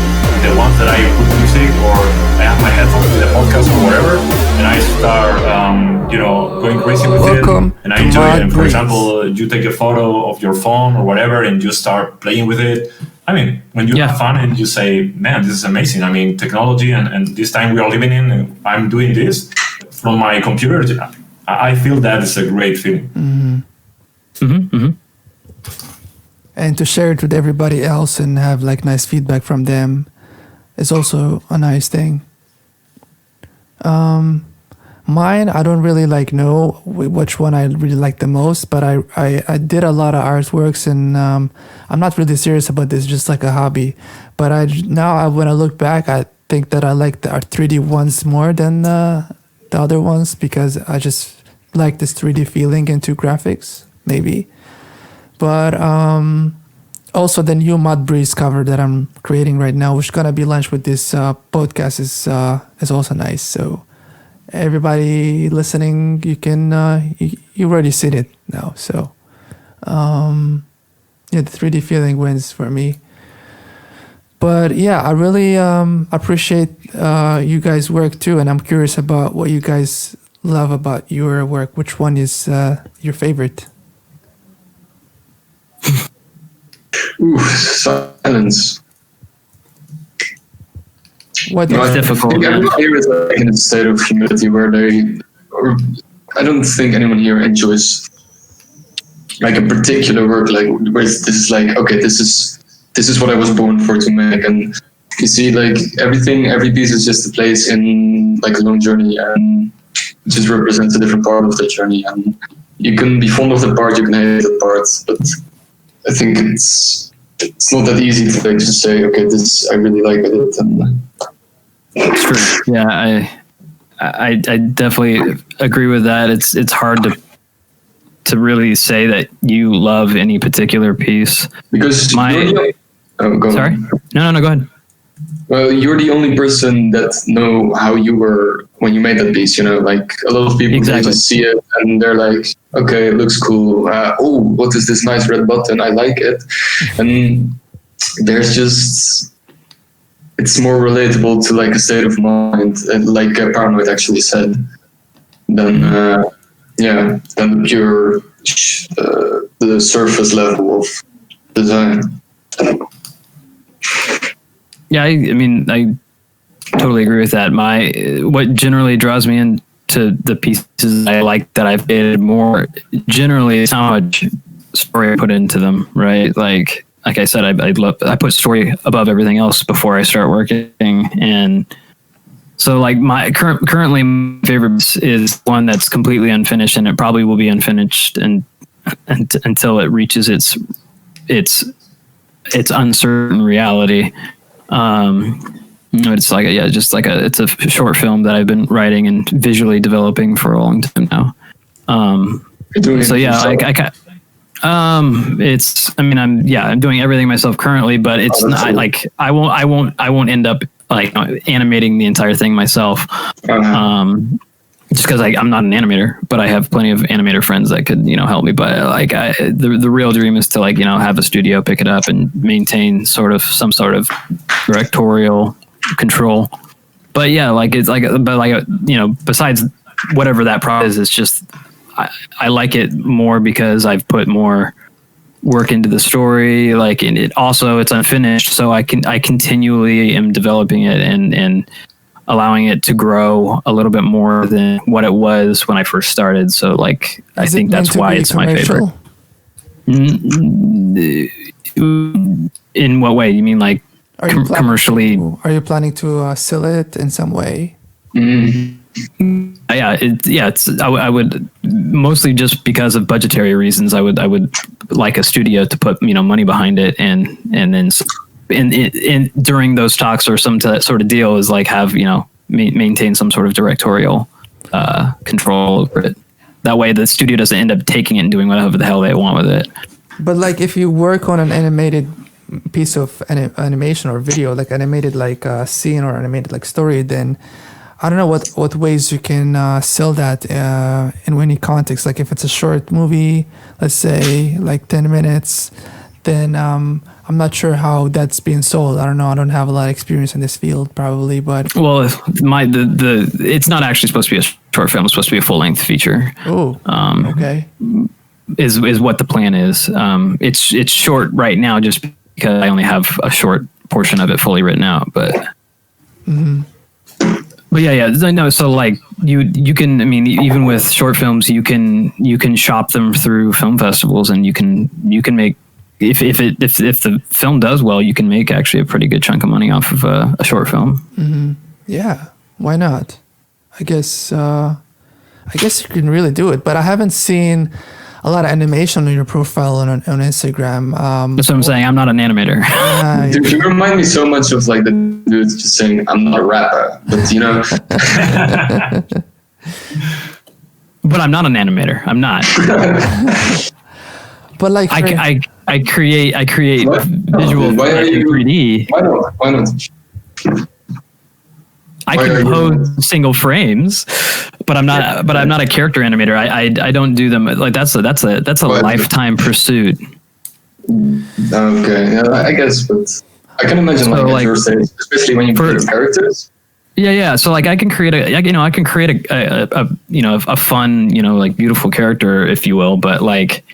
the ones that I put music or I have my headphones with a podcast or whatever, and I start, going crazy with it. And I enjoy it. And for example, you take a photo of your phone or whatever, and you start playing with it. I mean, when you have fun and you say, man, this is amazing. I mean, technology and this time we are living in, and I'm doing this from my computer. I feel that is a great feeling. And to share it with everybody else and have like nice feedback from them is also a nice thing. Mine, I don't really know which one I really like the most, but I did a lot of artworks, and I'm not really serious about this, just like a hobby. But when I look back, I think that I like the 3D ones more than the other ones, because I just like this 3D feeling into graphics, maybe. But also the new Mud Breeze cover that I'm creating right now, which is gonna be launched with this podcast, is also nice. So everybody listening, you can you already seen it now. So the 3D feeling wins for me. But yeah, I really appreciate you guys' work too, and I'm curious about what you guys love about your work. Which one is your favorite? Ooh, silence. What It's difficult. I think everyone here is in a state of humility where I don't think anyone here enjoys like a particular work, like where this is like, okay, this is what I was born for to make. And you see, like every piece is just a place in like a long journey, and it just represents a different part of the journey. And you can be fond of the part, you can hate the part, but I think it's not that easy to like just say, okay, this I really like it. And it's true. Yeah, I definitely agree with that. It's hard to really say that you love any particular piece. Because sorry? No, go ahead. Well, you're the only person that know how you were when you made that piece, like a lot of people they just see it and they're like, okay, it looks cool. Oh, what is this nice red button? I like it. And it's more relatable to like a state of mind, like Paranoid actually said, than the pure, the surface level of design. Yeah, I mean, I totally agree with that. What generally draws me into the pieces I like that I've created more generally is how much story I put into them, right? Like I said, I put story above everything else before I start working, and so like my currently my favorite is one that's completely unfinished, and it probably will be unfinished and until it reaches its uncertain reality. It's like it's a short film that I've been writing and visually developing for a long time now. So yeah, I'm doing everything myself currently, but it's not like I won't end up like animating the entire thing myself. Just because I'm not an animator, but I have plenty of animator friends that could help me. But the real dream is to have a studio, pick it up, and maintain some sort of directorial control. But yeah, besides whatever that process is, it's just I like it more because I've put more work into the story. And it's unfinished, so I continually am developing it and allowing it to grow a little bit more than what it was when I first started. So I think that's why it's my favorite. In what way? You mean like commercially? Are you planning to sell it in some way? I would mostly just because of budgetary reasons. I would like a studio to put money behind it, and then in during those talks or some sort of deal is like have maintain some sort of directorial control over it. That way, the studio doesn't end up taking it and doing whatever the hell they want with it. But like, if you work on an animated piece of animation or video, like animated like a scene or animated like story, then I don't know what ways you can sell that in any context. Like if it's a short movie, let's say like 10 minutes, then I'm not sure how that's being sold. I don't know. I don't have a lot of experience in this field probably, but well, it's not actually supposed to be a short film. It's supposed to be a full length feature. Oh, okay. Is what the plan is. It's short right now just because I only have a short portion of it fully written out, but. Mm-hmm. But yeah. No, so like you can. I mean, even with short films, you can shop them through film festivals, and you can make if the film does well, you can make actually a pretty good chunk of money off of a short film. Mm-hmm. Yeah, why not? I guess you can really do it, but I haven't seen a lot of animation on your profile on Instagram. That's what I'm saying. I'm not an animator. Dude, you remind me so much of like the dudes just saying, "I'm not a rapper," but But I'm not an animator. I'm not. But like, I create visual in 3D. Why not? I compose single frames, but I'm not a character animator. I don't do them like that's a lifetime pursuit. Okay, yeah, I guess, but I can imagine So, like you're saying, especially when you create characters. Yeah. So like I can create a fun, like beautiful character, if you will, but like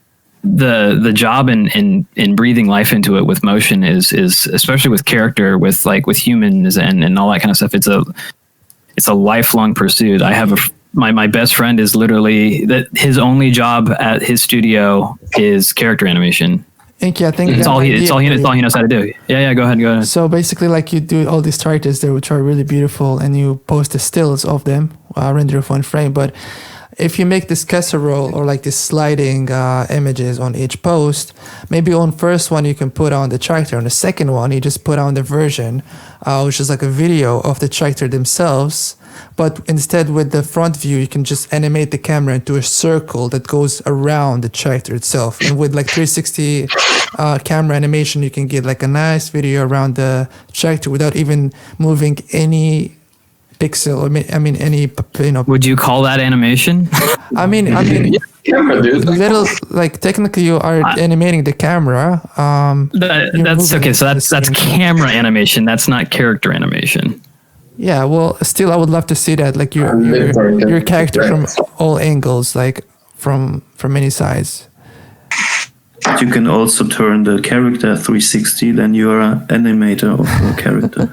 the job in breathing life into it with motion is especially with character, with humans and all that kind of stuff. It's a lifelong pursuit. I have my best friend is literally that his only job at his studio is character animation. Inky, I think It's all he knows how to do. Yeah. Go ahead. So basically, like you do all these characters there, which are really beautiful, and you post the stills of them, render of one frame. But if you make this casserole or like this sliding images on each post, maybe on first one you can put on the character, on the second one you just put on the version, which is like a video of the character themselves. But instead with the front view, you can just animate the camera into a circle that goes around the character itself. And with like 360 camera animation, you can get like a nice video around the character without even moving any pixel. Would you call that animation? I mean, Camera, dude. little like technically you are animating the camera. That's okay. So that's camera animation. That's not character animation. Yeah, well, still, I would love to see that, like your character from all angles, like from any size. You can also turn the character 360, then you are an animator of a character.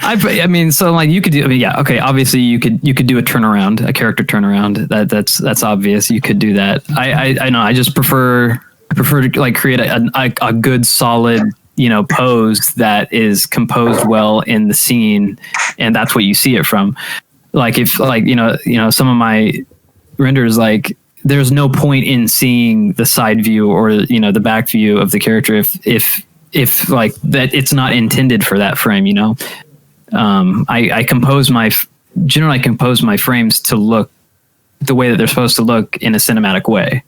I mean, so like you could do. I mean, yeah, okay. Obviously, you could do a turnaround, a character turnaround. That's obvious. You could do that. I know. I just prefer to like create a good solid pose that is composed well in the scene, and that's what you see it from. Like if like some of my renders, like there's no point in seeing the side view or the back view of the character if like that it's not intended for that frame. I generally compose my frames to look the way that they're supposed to look in a cinematic way.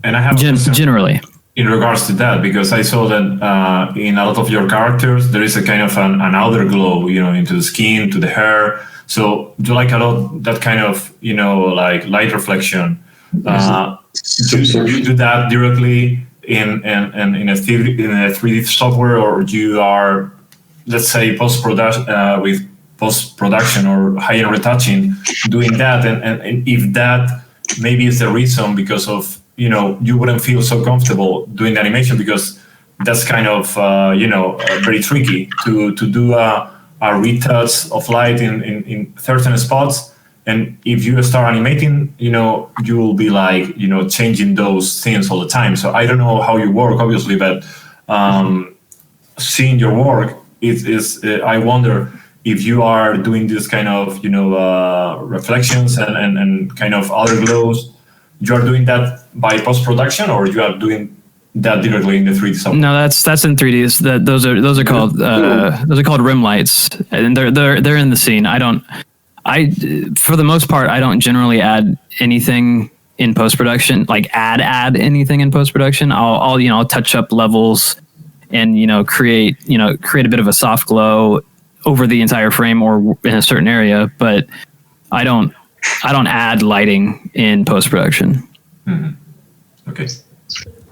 And I have generally. In regards to that, because I saw that in a lot of your characters, there is a kind of an outer glow, into the skin, to the hair. So do you like a lot that kind of, like light reflection? Do you do that directly in a 3D software, or you are, let's say, with post-production or high-end retouching, doing that? And if that maybe is the reason because of, you wouldn't feel so comfortable doing the animation, because that's kind of, very tricky to do a retouch of light in certain spots And if you start animating, you will be like, changing those things all the time. So I don't know how you work, obviously, but seeing your work I wonder if you are doing this kind of, reflections and kind of other glows. You are doing that by post-production, or you are doing that directly in the 3D software? No, that's in 3D. Those are called rim lights, and they're in the scene. For the most part, I don't generally add anything in post-production, like add anything in post-production. I'll touch up levels and create a bit of a soft glow over the entire frame or in a certain area, but I don't add lighting in post-production. Mm-hmm. Okay.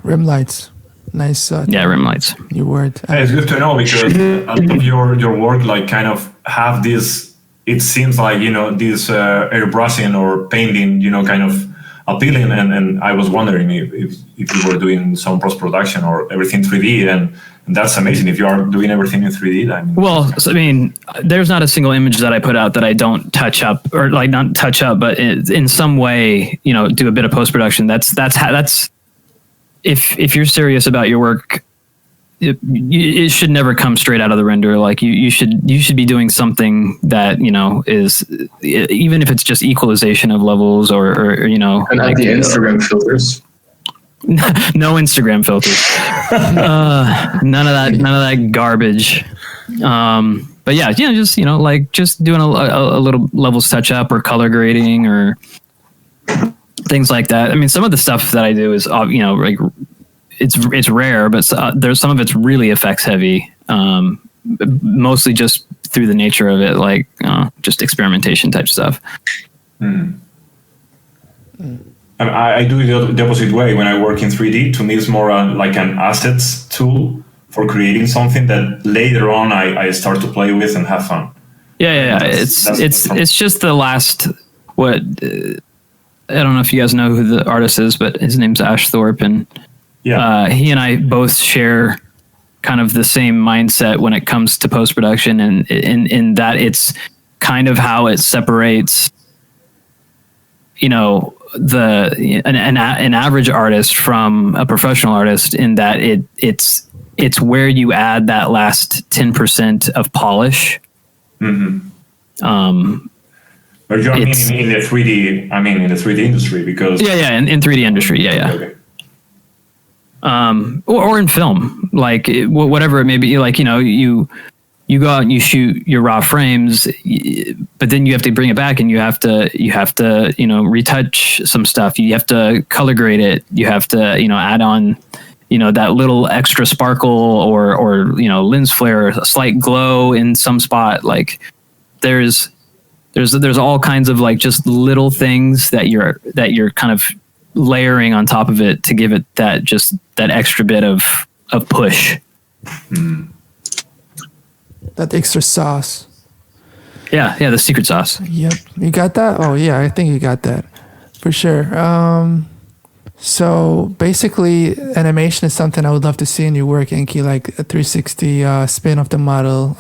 Rim lights. Nice. Rim lights. New word. Hey, it's good to know, because a lot of your work like kind of have this, it seems like, this airbrushing or painting, kind of appealing. And I was wondering if you were doing some post-production or everything 3D, and that's amazing. If you are doing everything in 3D, there's not a single image that I put out that I don't touch up, or like not touch up, but in some way, do a bit of post-production. That's if you're serious about your work, it should never come straight out of the render. Like you should be doing something that is, even if it's just equalization of levels or and like the Instagram filters. No Instagram filters. None of that garbage. But yeah, just doing a little levels touch up or color grading or things like that. I mean, some of the stuff that I do is like it's rare, but there's some of it's really effects heavy. Mostly just through the nature of it, like just experimentation type stuff. I do it the opposite way when I work in 3D. To me, it's more like an assets tool for creating something that later on I start to play with and have fun. Yeah. It's just the last what. I don't know if you guys know who the artist is, but his name's Ash Thorpe, and he and I both share kind of the same mindset when it comes to post-production, and in that it's kind of how it separates, an average artist from a professional artist, in that it's where you add that last 10% of polish. Mm-hmm. Or you mean in the 3D? I mean in the 3D industry, because in 3D industry, Okay. Or in film, like whatever it may be. Like you go out and you shoot your raw frames, but then you have to bring it back and you have to retouch some stuff. You have to color grade it. You have to add on that little extra sparkle or lens flare, a slight glow in some spot. Like there's all kinds of like just little things that you're kind of layering on top of it to give it that extra bit of push. That extra sauce. Yeah, the secret sauce. Yep. You got that? Oh yeah, I think you got that. For sure. So basically animation is something I would love to see in your work, Inky, like a 360 spin of the model.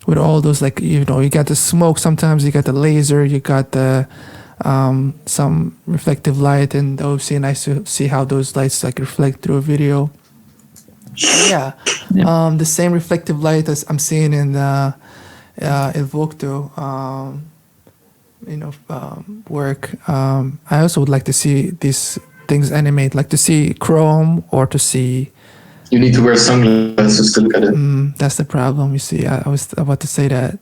With all those, like, you got the smoke, sometimes you got the laser, you got the some reflective light, and obviously nice to see how those lights like reflect through a video. Yeah. The same reflective light as I'm seeing in Vogt work. I also would like to see these things animate, like to see chrome or to see. You need to wear sunglasses to look at it. That's the problem. You see, I was about to say that.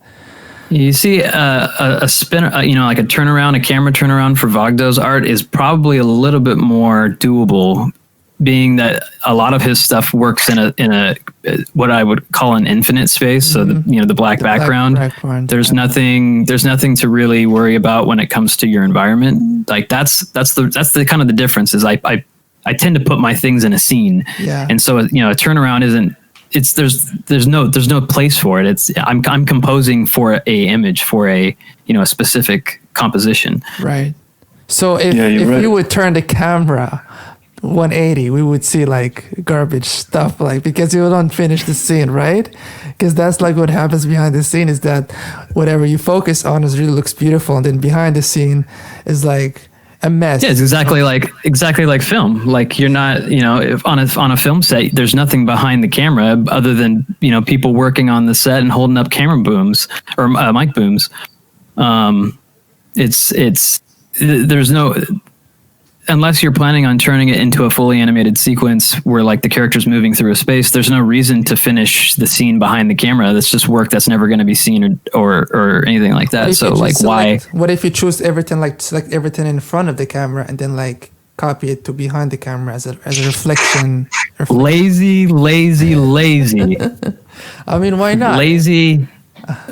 You see, a spin, like a camera turnaround for Vogt's art is probably a little bit more doable, being that a lot of his stuff works in a what I would call an infinite space. So the black background. There's nothing to really worry about when it comes to your environment. Like that's the kind of the difference is I tend to put my things in a scene, and so a turnaround isn't. There's no place for it. I'm composing for a image, for a specific composition. Right. So if you would turn the camera, 180, we would see like garbage stuff, like because you don't finish the scene, right? Because that's like what happens behind the scene is that whatever you focus on is really looks beautiful, and then behind the scene is like a mess. Yeah, it's exactly like film. Like you're not, if on a film set, there's nothing behind the camera other than people working on the set and holding up camera booms or mic booms. There's no, unless you're planning on turning it into a fully animated sequence where like the character's moving through a space, there's no reason to finish the scene behind the camera. That's just work that's never going to be seen or anything like that. So like why? What if you choose everything, like select everything in front of the camera and then like copy it to behind the camera as a reflection? Lazy. I mean, why not? Lazy.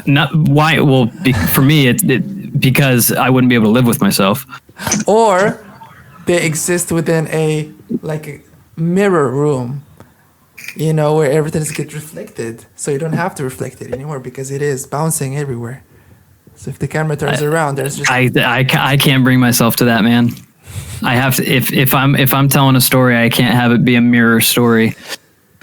Not why? Well, for me, because I wouldn't be able to live with myself. Or they exist within a mirror room, where everything gets reflected, so you don't have to reflect it anymore because it is bouncing everywhere. So if the camera turns around, there's just I can't bring myself to that, man. I have to if I'm telling a story, I can't have it be a mirror story,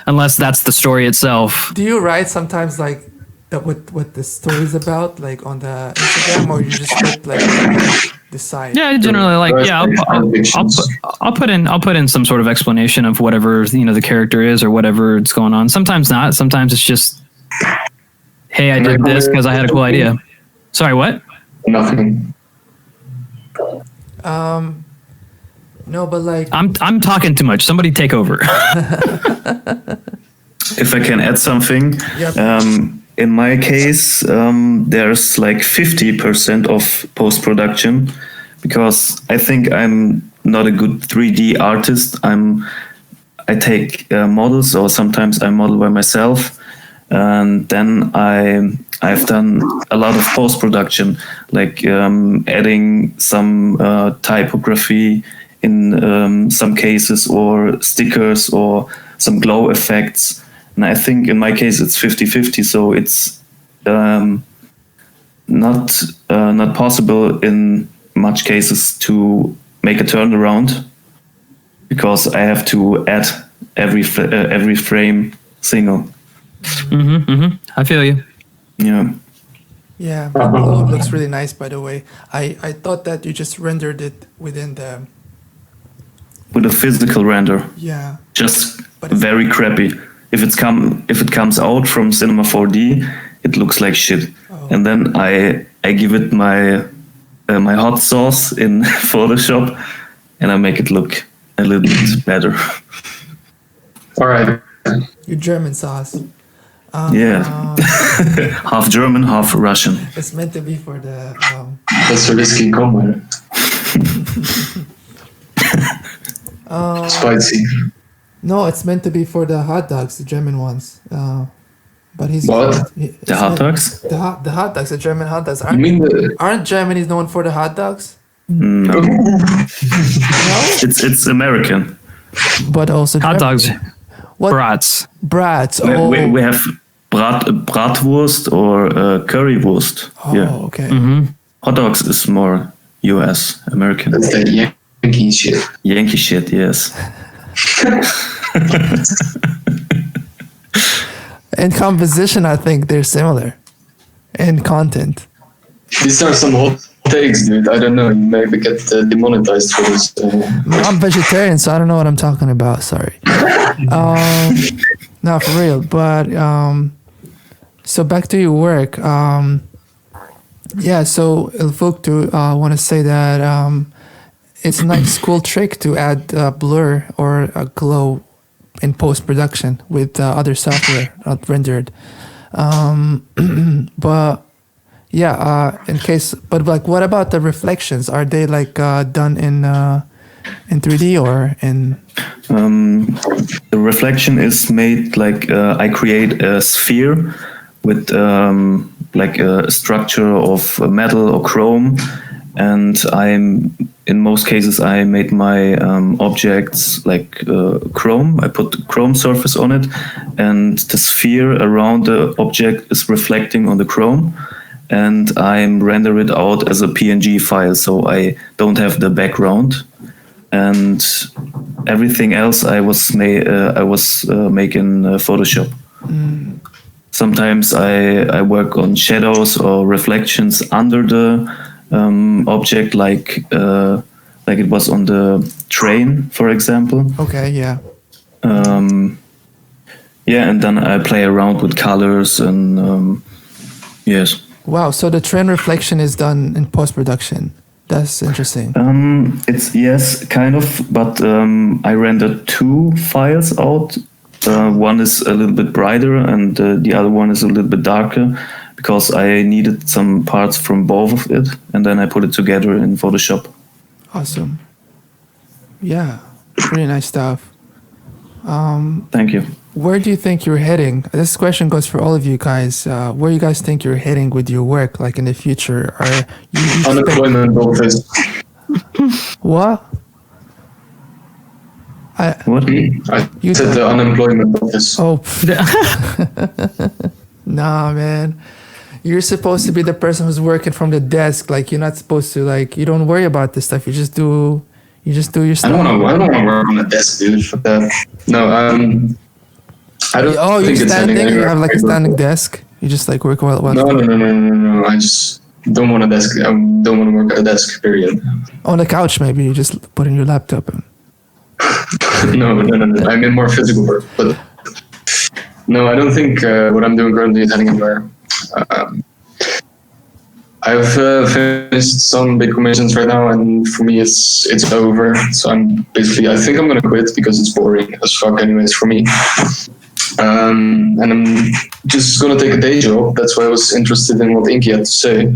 unless that's the story itself. Do you write sometimes like that what the story is about, like on the Instagram, or you just put like decide? Yeah, generally I'll put in some sort of explanation of whatever the character is or whatever it's going on. Sometimes not. Sometimes it's just, hey, I did this because I had a cool idea. Sorry, what? Nothing. No, but like I'm talking too much. Somebody take over. If I can add something, Yep. In my case, there's like 50% of post-production because I think I'm not a good 3D artist. I take models, or sometimes I model by myself, and then I've done a lot of post-production, like adding some typography in some cases, or stickers, or some glow effects. And I think in my case it's 50-50, so it's not possible in much cases to make a turnaround because I have to add every frame single. I feel you. Yeah. Yeah, the glow looks really nice, by the way. I thought that you just rendered it within the With a physical render. Yeah. Just But it's very crappy. If it comes out from Cinema 4D, it looks like shit. Oh. And then I give it my hot sauce in Photoshop, and I make it look a little bit better. All right. Your German sauce. Yeah. Half German, half Russian. It's meant to be for the That's a risky combo. Spicy. no, it's meant to be for the hot dogs, the German ones. But he's What? The hot dogs? The hot dogs, the German hot dogs. You mean the Aren't Germany known for the hot dogs? No. No, It's American. but also Hot German. dogs, What brats. brats? Oh, We have bratwurst or currywurst. oh Yeah. okay. Hot dogs is more US, American. that's the Yankee shit. Yankee shit, yes. In composition, I think they're similar. In content. These are some hot takes, dude. I don't know. You maybe get demonetized for this. I'm vegetarian, so I don't know what I'm talking about. Sorry. No, for real. But so back to your work. Yeah. So Vogt, want to say that it's a nice, cool trick to add blur or a glow in post production with other software, not rendered. But yeah, in case. But like, what about the reflections? Are they like done in 3D or in? The reflection is made like I create a sphere with like a structure of metal or chrome, and in most cases I made my objects like chrome. I put the chrome surface on it, and the sphere around the object is reflecting on the chrome, and I render it out as a PNG file, so I don't have the background. and everything else I was making Photoshop. Sometimes I work on shadows or reflections under the object, like it was on the train, for example. Okay, yeah. Yeah, and then I play around with colors and yes. Wow, so the trend reflection is done in post-production. That's interesting. It's yes, kind of, but I rendered 2 files out. One is a little bit brighter and the other one is a little bit darker because I needed some parts from both of it, and then I put it together in Photoshop. Awesome. Yeah, pretty nice stuff. Thank you. Where do you think you're heading? This question goes for all of you guys. Where you guys think you're heading with your work, like in the future? Are you Unemployment office. What? What? I You said the unemployment office. Oh, nah, man. You're supposed to be the person who's working from the desk. Like, you're not supposed to, like, you don't worry about this stuff. You just do your I stuff. don't want to work on a desk, dude. For that. No, I don't. Oh, you're think it's standing. heading You anywhere. have like a standing desk. You just like work while. No. I just don't want a desk. I don't want to work at a desk. Period. On the couch, maybe you just put in your laptop. No. I mean more physical work, but no, I don't think what I'm doing currently is heading anywhere. I've finished some big commissions right now, and for me, it's over. So I think I'm gonna quit because it's boring as fuck, anyways, for me. And I'm just gonna take a day job. That's why I was interested in what Inky had to say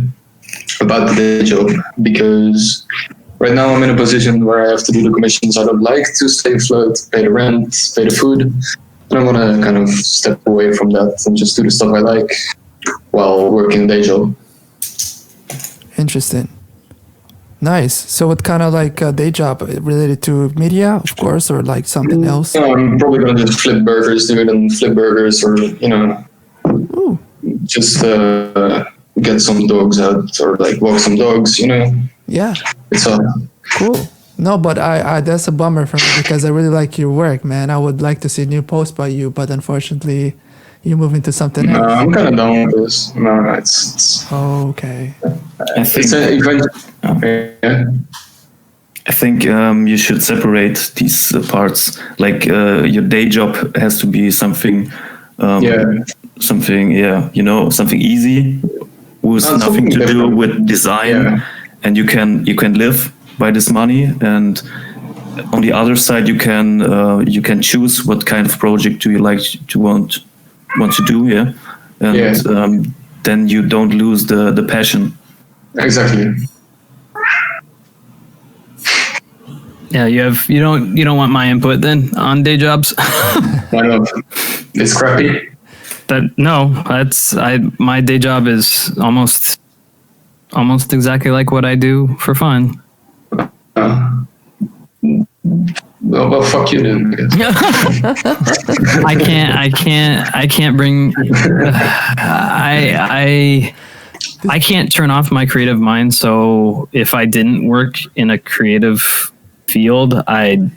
about the day job, because right now I'm in a position where I have to do the commissions I don't like to stay afloat, pay the rent, pay the food. And I want to kind of step away from that and just do the stuff I like while working a day job. Interesting. Nice. So what kind of like day job related to media, of course, or like something else? No, I'm probably gonna just flip burgers, dude, and flip burgers, or Ooh. just get some dogs out or like walk some dogs. Yeah. It's Cool. No, but I that's a bummer for me because I really like your work, man. I would like to see new posts by you, but unfortunately, you're moving to something else. I'm kind of down with this. No, it's Oh, okay. I think it's an event. Yeah. I think you should separate these parts. Like your day job has to be something, something easy with nothing to do with design, and you can live by this money. And on the other side, you can choose what kind of project do you like to want to do, and then you don't lose the passion. Exactly. Yeah, you don't want my input then on day jobs. Why not? It's crappy. My day job is almost exactly like what I do for fun. Well, fuck you then. I guess. I can't bring. I can't turn off my creative mind. So if I didn't work in a creative field, I'd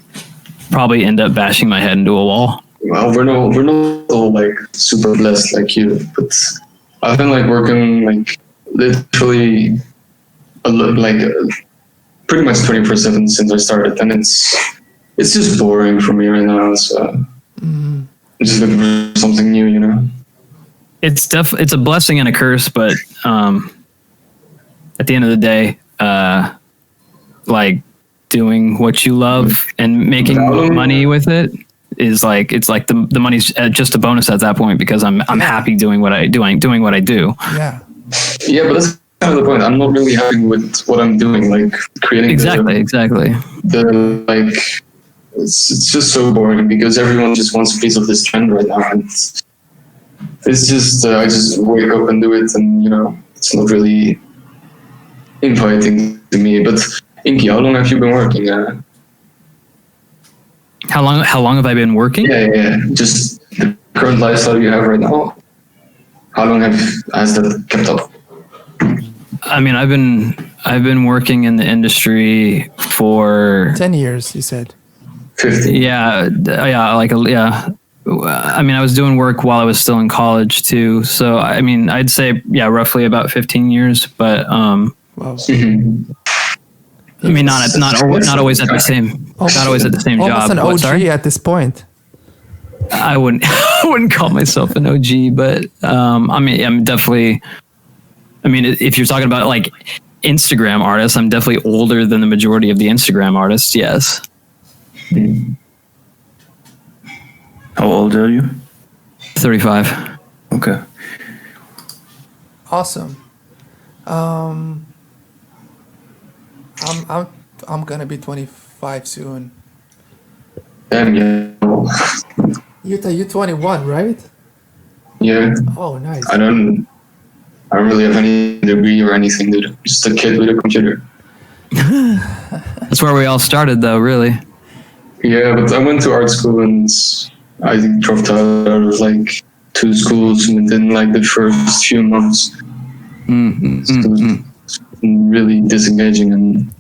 probably end up bashing my head into a wall. Well, we're not all like super blessed like you, but I've been like working like literally pretty much 24/7 since I started, and it's just boring for me right now. So I'm just looking for something new, It's a blessing and a curse, but at the end of the day, like doing what you love and making money with it is like the money's just a bonus at that point because I'm happy doing what I do. Yeah. Yeah, but that's kind of the point. I'm not really happy with what I'm doing, like creating. Exactly. It's just so boring because everyone just wants a piece of this trend right now, and it's just I just wake up and do it, and it's not really inviting to me. But Inky, how long have you been working? How long have I been working? Yeah. Just the current lifestyle you have right now. How long has that kept up? I mean, I've been working in the industry for 10 years, you said. 50. yeah, yeah. I mean, I was doing work while I was still in college too. So, I mean, I'd say, yeah, roughly about 15 years, but, Wow. I mean, not always at the same, not always at the same Almost job. an What, OG sorry? at this point. I wouldn't, I wouldn't call myself an OG, but, I mean, I'm definitely, I mean, if you're talking about like Instagram artists, I'm definitely older than the majority of the Instagram artists. Yes. How old are you? 35. Okay. Awesome. I'm gonna be 25 soon. Damn, yeah. You 21, right? Yeah. Oh, nice. I don't really have any degree or anything, dude. Just a kid with a computer. That's where we all started though, really. Yeah, but I went to art school and I dropped out of like 2 schools within like the first few months. So it was really disengaging and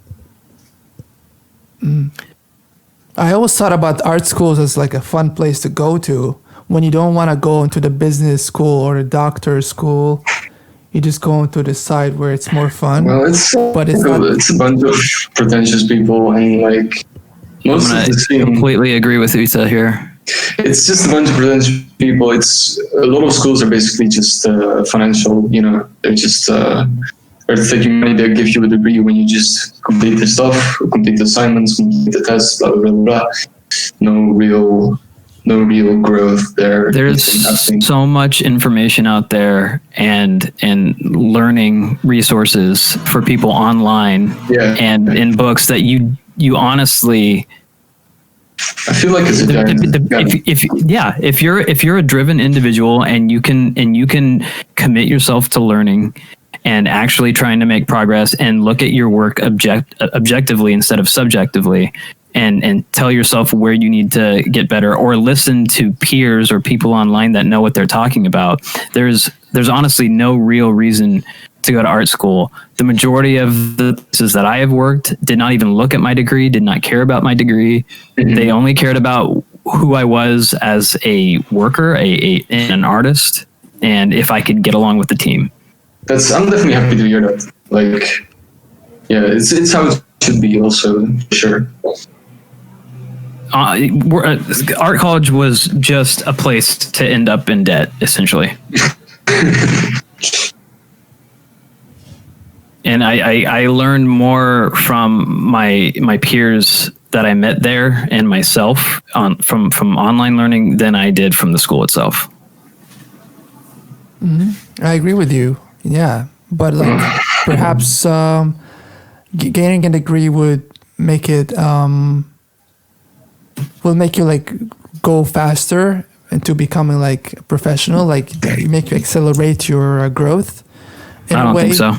I always thought about art schools as like a fun place to go to when you don't want to go into the business school or the doctor school. You just go into the side where it's more fun. well, it's It's a bunch of pretentious people and like most of the scene. Completely agree with Uta here. It's just a bunch of pretentious people. It's a lot of schools are basically just financial. You know, they're just they're taking money. They give you a degree when you just complete the stuff, complete the assignments, complete the tests, blah blah blah. Blah. No real growth there. There's so much information out there and learning resources for people online and in books that you honestly, I feel like it's a giant. if you're a driven individual and you can commit yourself to learning and actually trying to make progress and look at your work objectively instead of subjectively and tell yourself where you need to get better or listen to peers or people online that know what they're talking about. There's honestly no real reason to go to art school. The majority of the places that I have worked did not even look at my degree, did not care about my degree. They only cared about who I was as a worker, an artist, and if I could get along with the team. I'm definitely happy to hear that. Like, yeah, it's how it should be also, for sure. Art college was just a place to end up in debt, essentially. And I learned more from my peers that I met there and myself from online learning than I did from the school itself. I agree with you. Yeah, but like perhaps gaining a degree would make it will make you like go faster into becoming like a professional. Like make you accelerate your growth. I don't think so.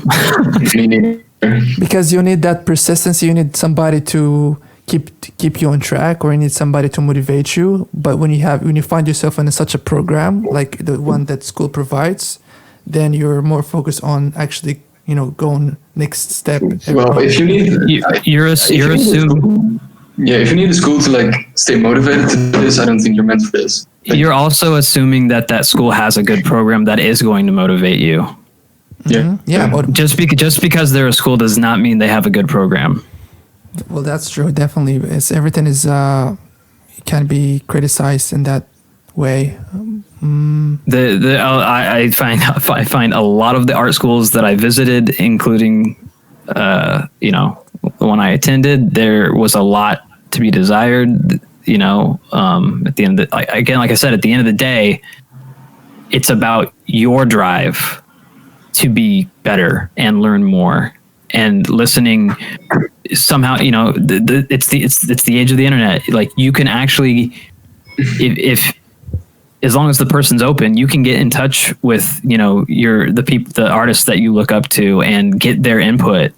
Because you need that persistence. You need somebody to keep you on track, or you need somebody to motivate you. But when you find yourself in such a program like the one that school provides, then you're more focused on actually, going next step. Well, if you need, you're assuming. Yeah, if you need a school to like stay motivated to do this, I don't think you're meant for this. Like, you're also assuming that school has a good program that is going to motivate you. Yeah. Yeah. Just because they're a school does not mean they have a good program. Well, that's true. Definitely, everything is can be criticized in that way. I find a lot of the art schools that I visited, including the one I attended, there was a lot to be desired. At the end of like I said, at the end of the day, it's about your drive to be better and learn more and listening. Somehow, it's the age of the internet. Like you can actually, if as long as the person's open, you can get in touch with the artists that you look up to and get their input.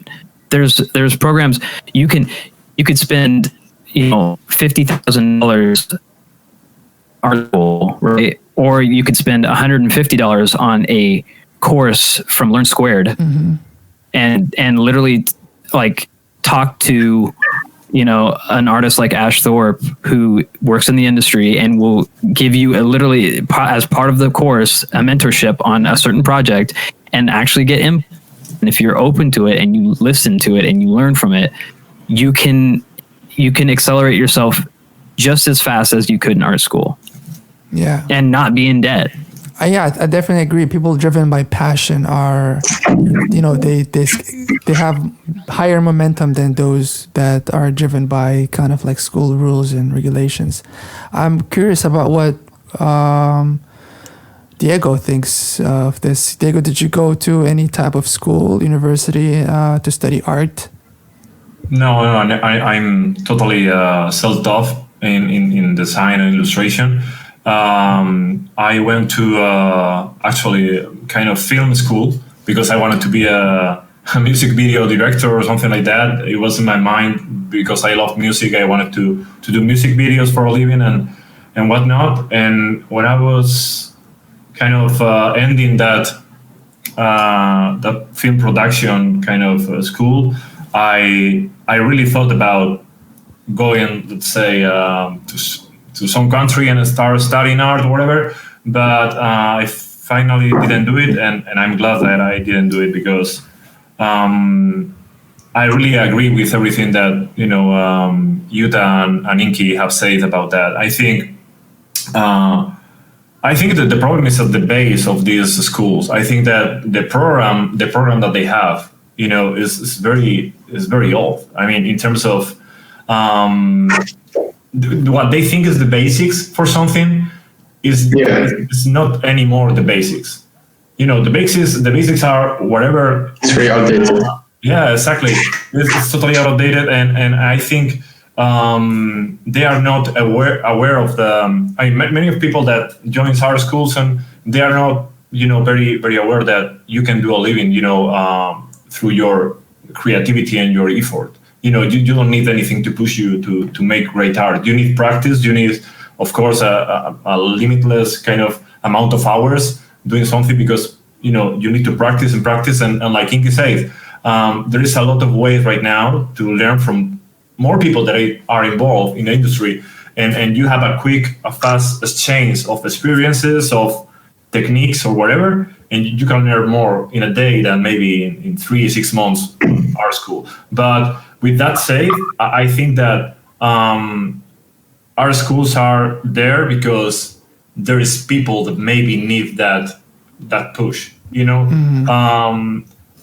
There's programs you could spend $50,000 article, right? Or you could spend $150 on a course from Learn Squared and literally like talk to, you know, an artist like Ash Thorpe who works in the industry and will give you literally as part of the course a mentorship on a certain project and actually get in. And if you're open to it and you listen to it and you learn from it, you can accelerate yourself just as fast as you could in art school. Yeah. And not be in debt. Yeah, I definitely agree. People driven by passion are, you know, they have higher momentum than those that are driven by kind of like school rules and regulations. I'm curious about what Diego thinks of this. Diego, did you go to any type of school, university to study art? No, I'm totally self-taught in design and illustration. I went to actually kind of film school because I wanted to be a music video director or something like that. It was in my mind because I love music. I wanted to do music videos for a living and whatnot. And when I was kind of ending that film production kind of school, I really thought about going, let's say, to some country and start studying art or whatever, but I finally didn't do it, and I'm glad that I didn't do it because I really agree with everything that, you know, Yuta and Inky have said about that. I think that the problem is at the base of these schools. I think that the program that they have, you know, is very old. I mean, in terms of what they think is the basics for something is not anymore the basics. You know, the basics are whatever. It's very outdated. Yeah, exactly. It's totally outdated, and I think they are not aware of the. I mean, many of people that join art schools and they are not, you know, very very aware that you can do a living, you know, through your creativity and your effort. You know, you don't need anything to push you to make great art. You need practice. You need, of course, a limitless kind of amount of hours doing something because, you know, you need to practice and practice. And like Inky said, there is a lot of ways right now to learn from more people that are involved in the industry. And you have a fast exchange of experiences, of techniques or whatever, and you can learn more in a day than maybe in 3-6 months art school. But with that said, I think that our schools are there because there is people that maybe need that push. You know,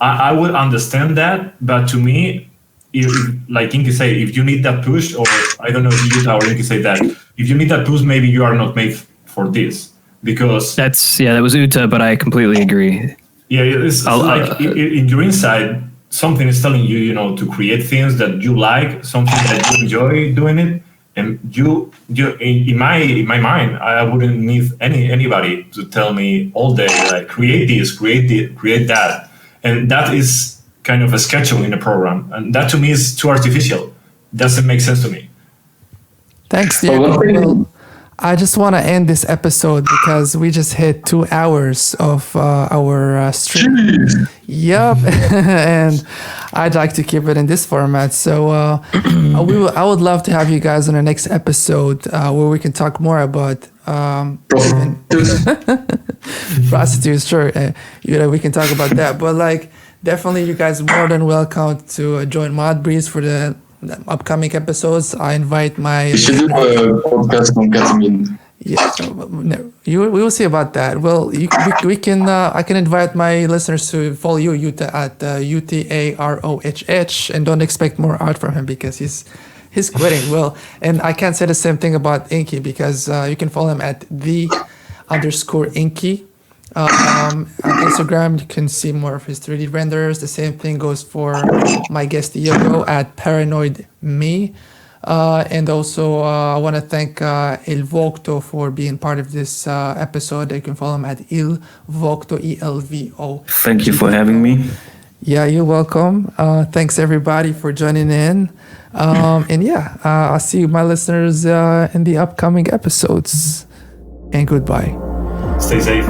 I would understand that, but to me, if, like Inky said, if you need that push, or I don't know if you or Inky say that, if you need that push, maybe you are not made for this because that was Uta, but I completely agree. Yeah, it's like in your inside, something is telling you, you know, to create things that you like, something that you enjoy doing it, and you in my mind, I wouldn't need anybody to tell me all day like create this, create that, and that is kind of a schedule in a program, and that to me is too artificial. Doesn't make sense to me. Thanks, Diego. Well, I just want to end this episode because we just hit 2 hours of our stream. Yep, and I'd like to keep it in this format. So I would love to have you guys on the next episode where we can talk more about prostitutes. Sure, you know, we can talk about that. But like, definitely, you guys are more than welcome to join Mod Breeze for the upcoming episodes. I invite my. You should do a podcast on ketamine. Yeah, no, we will see about that. Well, we can. I can invite my listeners to follow you, Yuta, at UTAROHH, and don't expect more art from him because he's quitting. Well, and I can't say the same thing about Inky because you can follow him at _Inky. On Instagram, you can see more of his 3D renders. The same thing goes for my guest Diego at Paranoid Me. And also, I want to thank Il Vogto for being part of this episode. You can follow him at Il Vogto, ELVO. Thank you for having me. Yeah, you're welcome. Thanks everybody for joining in. And yeah, I'll see my listeners in the upcoming episodes. And goodbye. Stay safe.